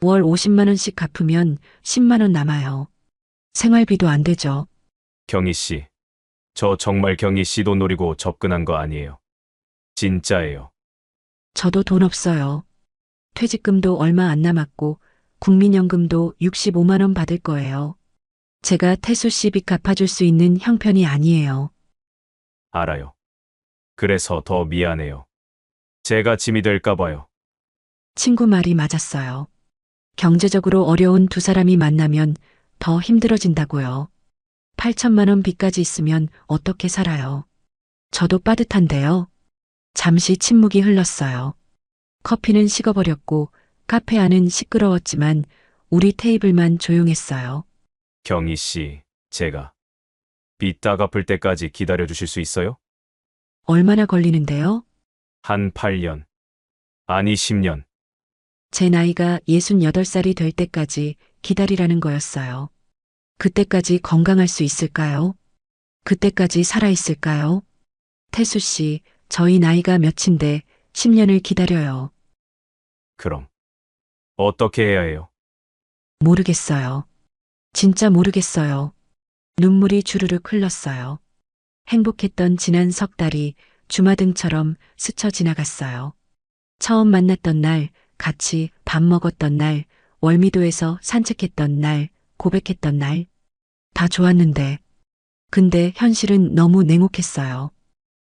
월 50만 원씩 갚으면 10만 원 남아요. 생활비도 안 되죠. 경희 씨, 저 정말 경희 씨 돈 노리고 접근한 거 아니에요. 진짜예요. 저도 돈 없어요. 퇴직금도 얼마 안 남았고 국민연금도 65만 원 받을 거예요. 제가 태수 씨 빚 갚아줄 수 있는 형편이 아니에요. 알아요. 그래서 더 미안해요. 제가 짐이 될까 봐요. 친구 말이 맞았어요. 경제적으로 어려운 두 사람이 만나면 더 힘들어진다고요. 8천만 원 빚까지 있으면 어떻게 살아요? 저도 빠듯한데요. 잠시 침묵이 흘렀어요. 커피는 식어버렸고 카페 안은 시끄러웠지만 우리 테이블만 조용했어요. 경희 씨, 제가 빚 다 갚을 때까지 기다려 주실 수 있어요? 얼마나 걸리는데요? 한 8년. 아니 10년. 제 나이가 68살이 될 때까지 기다리라는 거였어요. 그때까지 건강할 수 있을까요? 그때까지 살아있을까요? 태수 씨, 저희 나이가 몇인데 10년을 기다려요. 그럼 어떻게 해야 해요? 모르겠어요. 진짜 모르겠어요. 눈물이 주르륵 흘렀어요. 행복했던 지난 3달이 주마등처럼 스쳐 지나갔어요. 처음 만났던 날, 같이 밥 먹었던 날, 월미도에서 산책했던 날, 고백했던 날. 다 좋았는데. 근데 현실은 너무 냉혹했어요.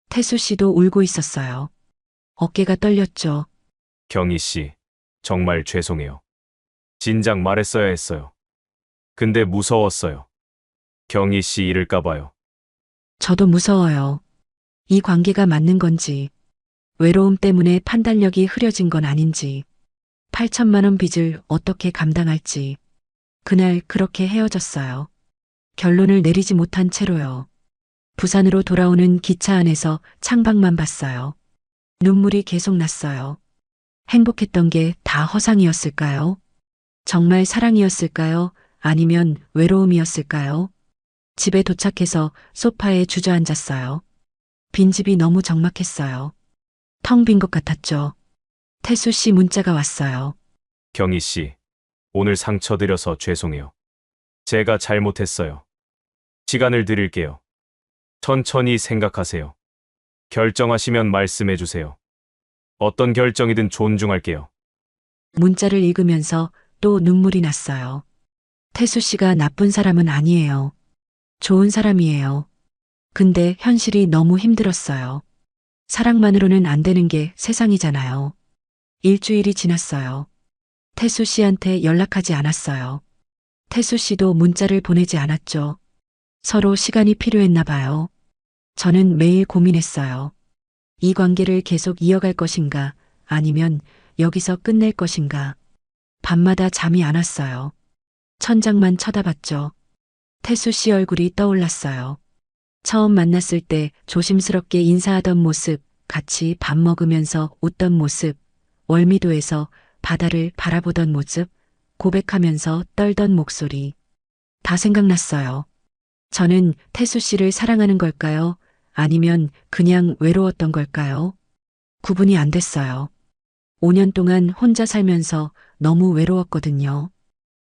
태수 씨도 울고 있었어요. 어깨가 떨렸죠. 경희 씨, 정말 죄송해요. 진작 말했어야 했어요. 근데 무서웠어요. 경희 씨 잃을까 봐요. 저도 무서워요. 이 관계가 맞는 건지, 외로움 때문에 판단력이 흐려진 건 아닌지, 8천만 원 빚을 어떻게 감당할지. 그날 그렇게 헤어졌어요. 결론을 내리지 못한 채로요. 부산으로 돌아오는 기차 안에서 창밖만 봤어요. 눈물이 계속 났어요. 행복했던 게 다 허상이었을까요? 정말 사랑이었을까요? 아니면 외로움이었을까요? 집에 도착해서 소파에 주저앉았어요. 빈집이 너무 적막했어요. 텅 빈 것 같았죠. 태수 씨 문자가 왔어요. 경희 씨, 오늘 상처 드려서 죄송해요. 제가 잘못했어요. 시간을 드릴게요. 천천히 생각하세요. 결정하시면 말씀해 주세요. 어떤 결정이든 존중할게요. 문자를 읽으면서 또 눈물이 났어요. 태수 씨가 나쁜 사람은 아니에요. 좋은 사람이에요. 근데 현실이 너무 힘들었어요. 사랑만으로는 안 되는 게 세상이잖아요. 일주일이 지났어요. 태수 씨한테 연락하지 않았어요. 태수 씨도 문자를 보내지 않았죠. 서로 시간이 필요했나 봐요. 저는 매일 고민했어요. 이 관계를 계속 이어갈 것인가, 아니면 여기서 끝낼 것인가. 밤마다 잠이 안 왔어요. 천장만 쳐다봤죠. 태수 씨 얼굴이 떠올랐어요. 처음 만났을 때 조심스럽게 인사하던 모습, 같이 밥 먹으면서 웃던 모습, 월미도에서 바다를 바라보던 모습, 고백하면서 떨던 목소리. 다 생각났어요. 저는 태수 씨를 사랑하는 걸까요? 아니면 그냥 외로웠던 걸까요? 구분이 안 됐어요. 5년 동안 혼자 살면서 너무 외로웠거든요.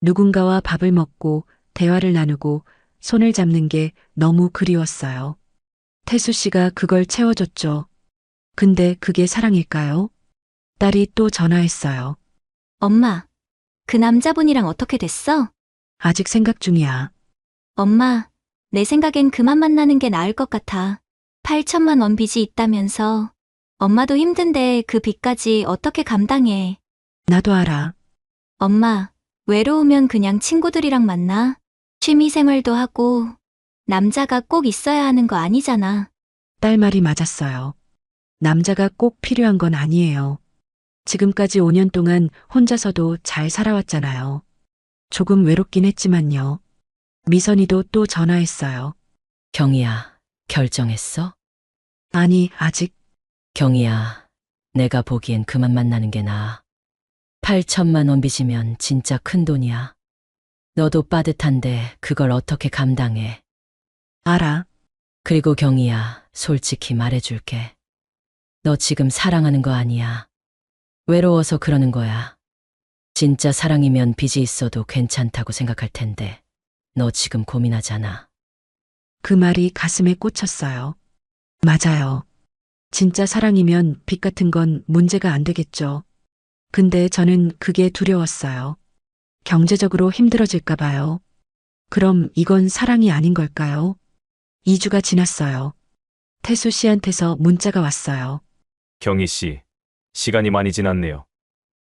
누군가와 밥을 먹고 대화를 나누고 손을 잡는 게 너무 그리웠어요. 태수 씨가 그걸 채워줬죠. 근데 그게 사랑일까요? 딸이 또 전화했어요. 엄마, 그 남자분이랑 어떻게 됐어? 아직 생각 중이야. 엄마, 내 생각엔 그만 만나는 게 나을 것 같아. 8천만 원 빚이 있다면서. 엄마도 힘든데 그 빚까지 어떻게 감당해. 나도 알아. 엄마, 외로우면 그냥 친구들이랑 만나. 취미 생활도 하고. 남자가 꼭 있어야 하는 거 아니잖아. 딸 말이 맞았어요. 남자가 꼭 필요한 건 아니에요. 지금까지 5년 동안 혼자서도 잘 살아왔잖아요. 조금 외롭긴 했지만요. 미선이도 또 전화했어요. 경희야, 결정했어? 아니, 아직. 경희야, 내가 보기엔 그만 만나는 게 나아. 8천만 원 빚이면 진짜 큰 돈이야. 너도 빠듯한데 그걸 어떻게 감당해? 알아. 그리고 경희야, 솔직히 말해줄게. 너 지금 사랑하는 거 아니야. 외로워서 그러는 거야. 진짜 사랑이면 빚이 있어도 괜찮다고 생각할 텐데. 너 지금 고민하잖아. 그 말이 가슴에 꽂혔어요. 맞아요. 진짜 사랑이면 빚 같은 건 문제가 안 되겠죠. 근데 저는 그게 두려웠어요. 경제적으로 힘들어질까 봐요. 그럼 이건 사랑이 아닌 걸까요? 2주가 지났어요. 태수 씨한테서 문자가 왔어요. 경희 씨, 시간이 많이 지났네요.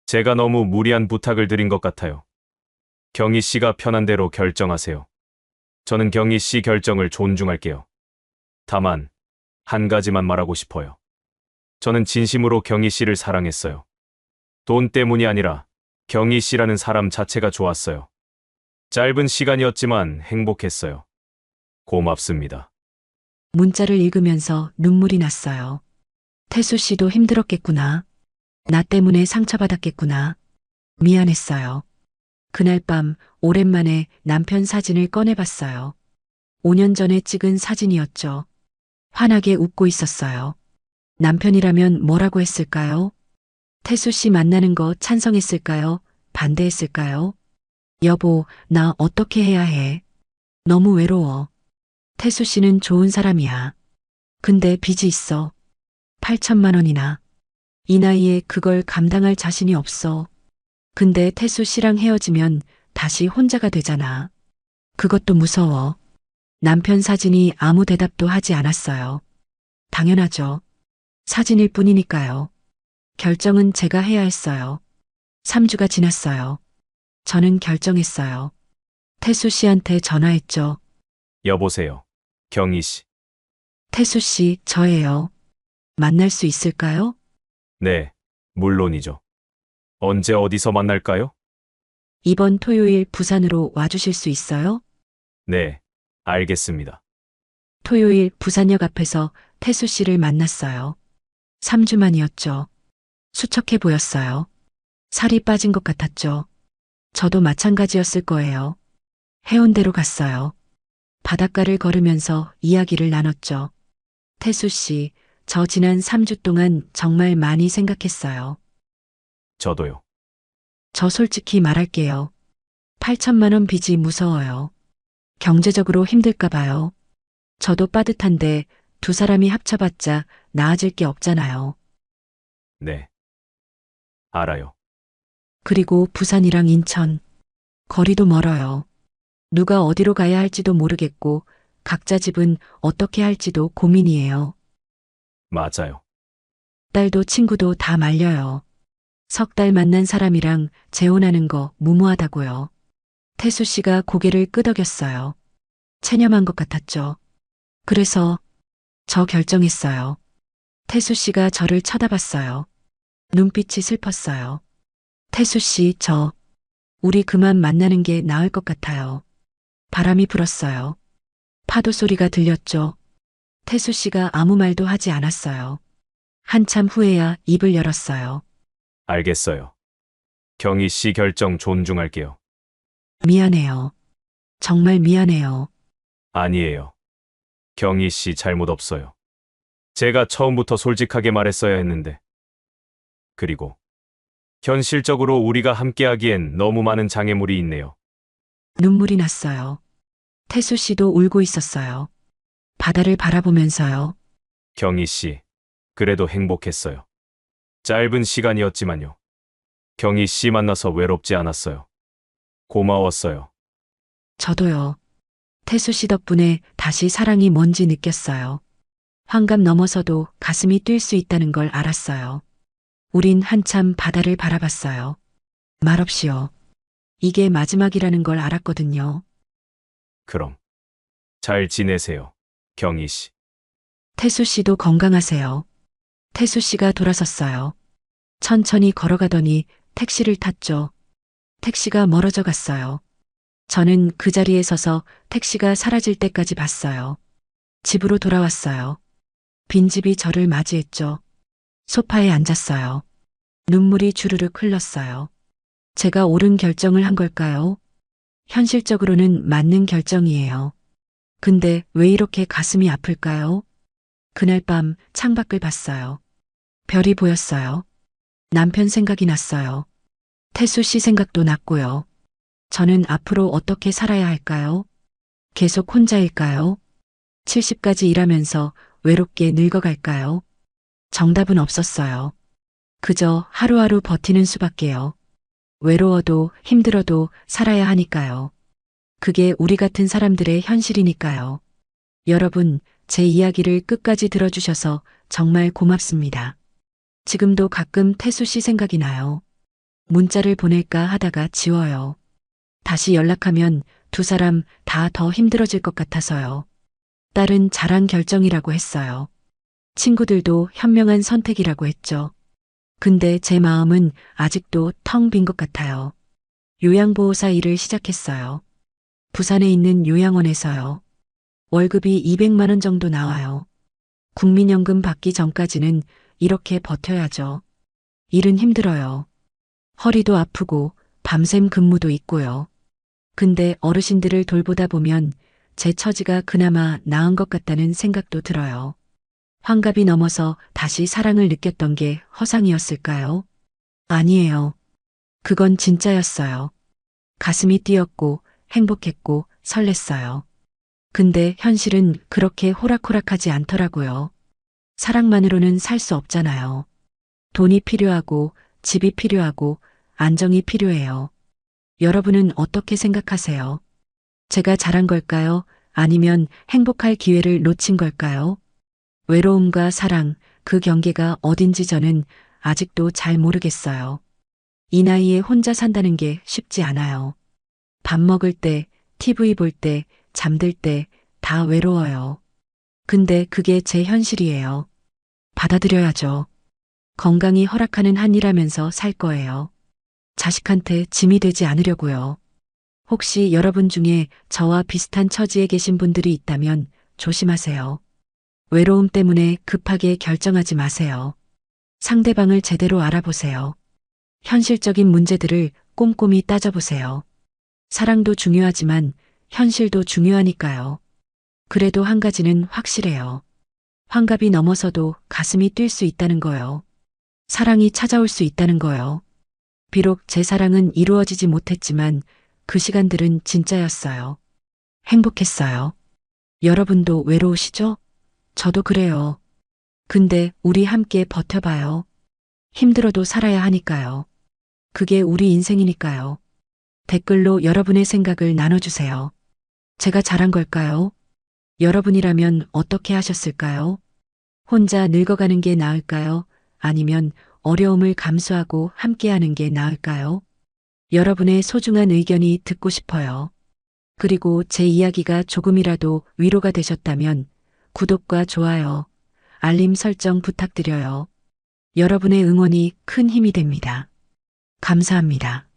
제가 너무 무리한 부탁을 드린 것 같아요. 경희 씨가 편한 대로 결정하세요. 저는 경희 씨 결정을 존중할게요. 다만, 한 가지만 말하고 싶어요. 저는 진심으로 경희 씨를 사랑했어요. 돈 때문이 아니라 경희 씨라는 사람 자체가 좋았어요. 짧은 시간이었지만 행복했어요. 고맙습니다. 문자를 읽으면서 눈물이 났어요. 태수 씨도 힘들었겠구나. 나 때문에 상처받았겠구나. 미안했어요. 그날 밤 오랜만에 남편 사진을 꺼내봤어요. 5년 전에 찍은 사진이었죠. 환하게 웃고 있었어요. 남편이라면 뭐라고 했을까요? 태수 씨 만나는 거 찬성했을까요? 반대했을까요? 여보, 나 어떻게 해야 해? 너무 외로워. 태수 씨는 좋은 사람이야. 근데 빚이 있어. 8천만 원이나. 이 나이에 그걸 감당할 자신이 없어. 근데 태수 씨랑 헤어지면 다시 혼자가 되잖아. 그것도 무서워. 남편 사진이 아무 대답도 하지 않았어요. 당연하죠. 사진일 뿐이니까요. 결정은 제가 해야 했어요. 3주가 지났어요. 저는 결정했어요. 태수 씨한테 전화했죠. 여보세요. 경희 씨. 태수 씨, 저예요. 만날 수 있을까요? 네, 물론이죠. 언제 어디서 만날까요? 이번 토요일 부산으로 와주실 수 있어요? 네, 알겠습니다. 토요일 부산역 앞에서 태수 씨를 만났어요. 3주 만이었죠. 수척해 보였어요. 살이 빠진 것 같았죠. 저도 마찬가지였을 거예요. 해운대로 갔어요. 바닷가를 걸으면서 이야기를 나눴죠. 태수 씨, 저 지난 3주 동안 정말 많이 생각했어요. 저도요. 저 솔직히 말할게요. 8천만 원 빚이 무서워요. 경제적으로 힘들까 봐요. 저도 빠듯한데 두 사람이 합쳐봤자 나아질 게 없잖아요. 네. 알아요. 그리고 부산이랑 인천. 거리도 멀어요. 누가 어디로 가야 할지도 모르겠고 각자 집은 어떻게 할지도 고민이에요. 맞아요. 딸도 친구도 다 말려요. 석 달 만난 사람이랑 재혼하는 거 무모하다고요. 태수 씨가 고개를 끄덕였어요. 체념한 것 같았죠. 그래서 저 결정했어요. 태수 씨가 저를 쳐다봤어요. 눈빛이 슬펐어요. 태수 씨, 저 우리 그만 만나는 게 나을 것 같아요. 바람이 불었어요. 파도 소리가 들렸죠. 태수 씨가 아무 말도 하지 않았어요. 한참 후에야 입을 열었어요. 알겠어요. 경희 씨 결정 존중할게요. 미안해요. 정말 미안해요. 아니에요. 경희 씨 잘못 없어요. 제가 처음부터 솔직하게 말했어야 했는데. 그리고 현실적으로 우리가 함께하기엔 너무 많은 장애물이 있네요. 눈물이 났어요. 태수 씨도 울고 있었어요. 바다를 바라보면서요. 경희 씨, 그래도 행복했어요. 짧은 시간이었지만요. 경희 씨 만나서 외롭지 않았어요. 고마웠어요. 저도요. 태수 씨 덕분에 다시 사랑이 뭔지 느꼈어요. 환갑 넘어서도 가슴이 뛸 수 있다는 걸 알았어요. 우린 한참 바다를 바라봤어요. 말없이요. 이게 마지막이라는 걸 알았거든요. 그럼 잘 지내세요, 경희 씨. 태수 씨도 건강하세요. 태수 씨가 돌아섰어요. 천천히 걸어가더니 택시를 탔죠. 택시가 멀어져 갔어요. 저는 그 자리에 서서 택시가 사라질 때까지 봤어요. 집으로 돌아왔어요. 빈집이 저를 맞이했죠. 소파에 앉았어요. 눈물이 주르륵 흘렀어요. 제가 옳은 결정을 한 걸까요? 현실적으로는 맞는 결정이에요. 근데 왜 이렇게 가슴이 아플까요? 그날 밤 창밖을 봤어요. 별이 보였어요. 남편 생각이 났어요. 태수 씨 생각도 났고요. 저는 앞으로 어떻게 살아야 할까요? 계속 혼자일까요? 70까지 일하면서 외롭게 늙어갈까요? 정답은 없었어요. 그저 하루하루 버티는 수밖에요. 외로워도 힘들어도 살아야 하니까요. 그게 우리 같은 사람들의 현실이니까요. 여러분, 제 이야기를 끝까지 들어주셔서 정말 고맙습니다. 지금도 가끔 태수 씨 생각이 나요. 문자를 보낼까 하다가 지워요. 다시 연락하면 두 사람 다 더 힘들어질 것 같아서요. 딸은 잘한 결정이라고 했어요. 친구들도 현명한 선택이라고 했죠. 근데 제 마음은 아직도 텅 빈 것 같아요. 요양보호사 일을 시작했어요. 부산에 있는 요양원에서요. 월급이 200만 원 정도 나와요. 국민연금 받기 전까지는 이렇게 버텨야죠. 일은 힘들어요. 허리도 아프고 밤샘 근무도 있고요. 근데 어르신들을 돌보다 보면 제 처지가 그나마 나은 것 같다는 생각도 들어요. 환갑이 넘어서 다시 사랑을 느꼈던 게 허상이었을까요? 아니에요. 그건 진짜였어요. 가슴이 뛰었고 행복했고 설렜어요. 근데 현실은 그렇게 호락호락하지 않더라고요. 사랑만으로는 살 수 없잖아요. 돈이 필요하고 집이 필요하고 안정이 필요해요. 여러분은 어떻게 생각하세요? 제가 잘한 걸까요? 아니면 행복할 기회를 놓친 걸까요? 외로움과 사랑, 그 경계가 어딘지 저는 아직도 잘 모르겠어요. 이 나이에 혼자 산다는 게 쉽지 않아요. 밥 먹을 때, TV 볼 때, 잠들 때 다 외로워요. 근데 그게 제 현실이에요. 받아들여야죠. 건강이 허락하는 한 일하면서 살 거예요. 자식한테 짐이 되지 않으려고요. 혹시 여러분 중에 저와 비슷한 처지에 계신 분들이 있다면 조심하세요. 외로움 때문에 급하게 결정하지 마세요. 상대방을 제대로 알아보세요. 현실적인 문제들을 꼼꼼히 따져보세요. 사랑도 중요하지만 현실도 중요하니까요. 그래도 한 가지는 확실해요. 환갑이 넘어서도 가슴이 뛸 수 있다는 거요. 사랑이 찾아올 수 있다는 거요. 비록 제 사랑은 이루어지지 못했지만 그 시간들은 진짜였어요. 행복했어요. 여러분도 외로우시죠? 저도 그래요. 근데 우리 함께 버텨봐요. 힘들어도 살아야 하니까요. 그게 우리 인생이니까요. 댓글로 여러분의 생각을 나눠주세요. 제가 잘한 걸까요? 여러분이라면 어떻게 하셨을까요? 혼자 늙어가는 게 나을까요? 아니면 어려움을 감수하고 함께하는 게 나을까요? 여러분의 소중한 의견이 듣고 싶어요. 그리고 제 이야기가 조금이라도 위로가 되셨다면 구독과 좋아요, 알림 설정 부탁드려요. 여러분의 응원이 큰 힘이 됩니다. 감사합니다.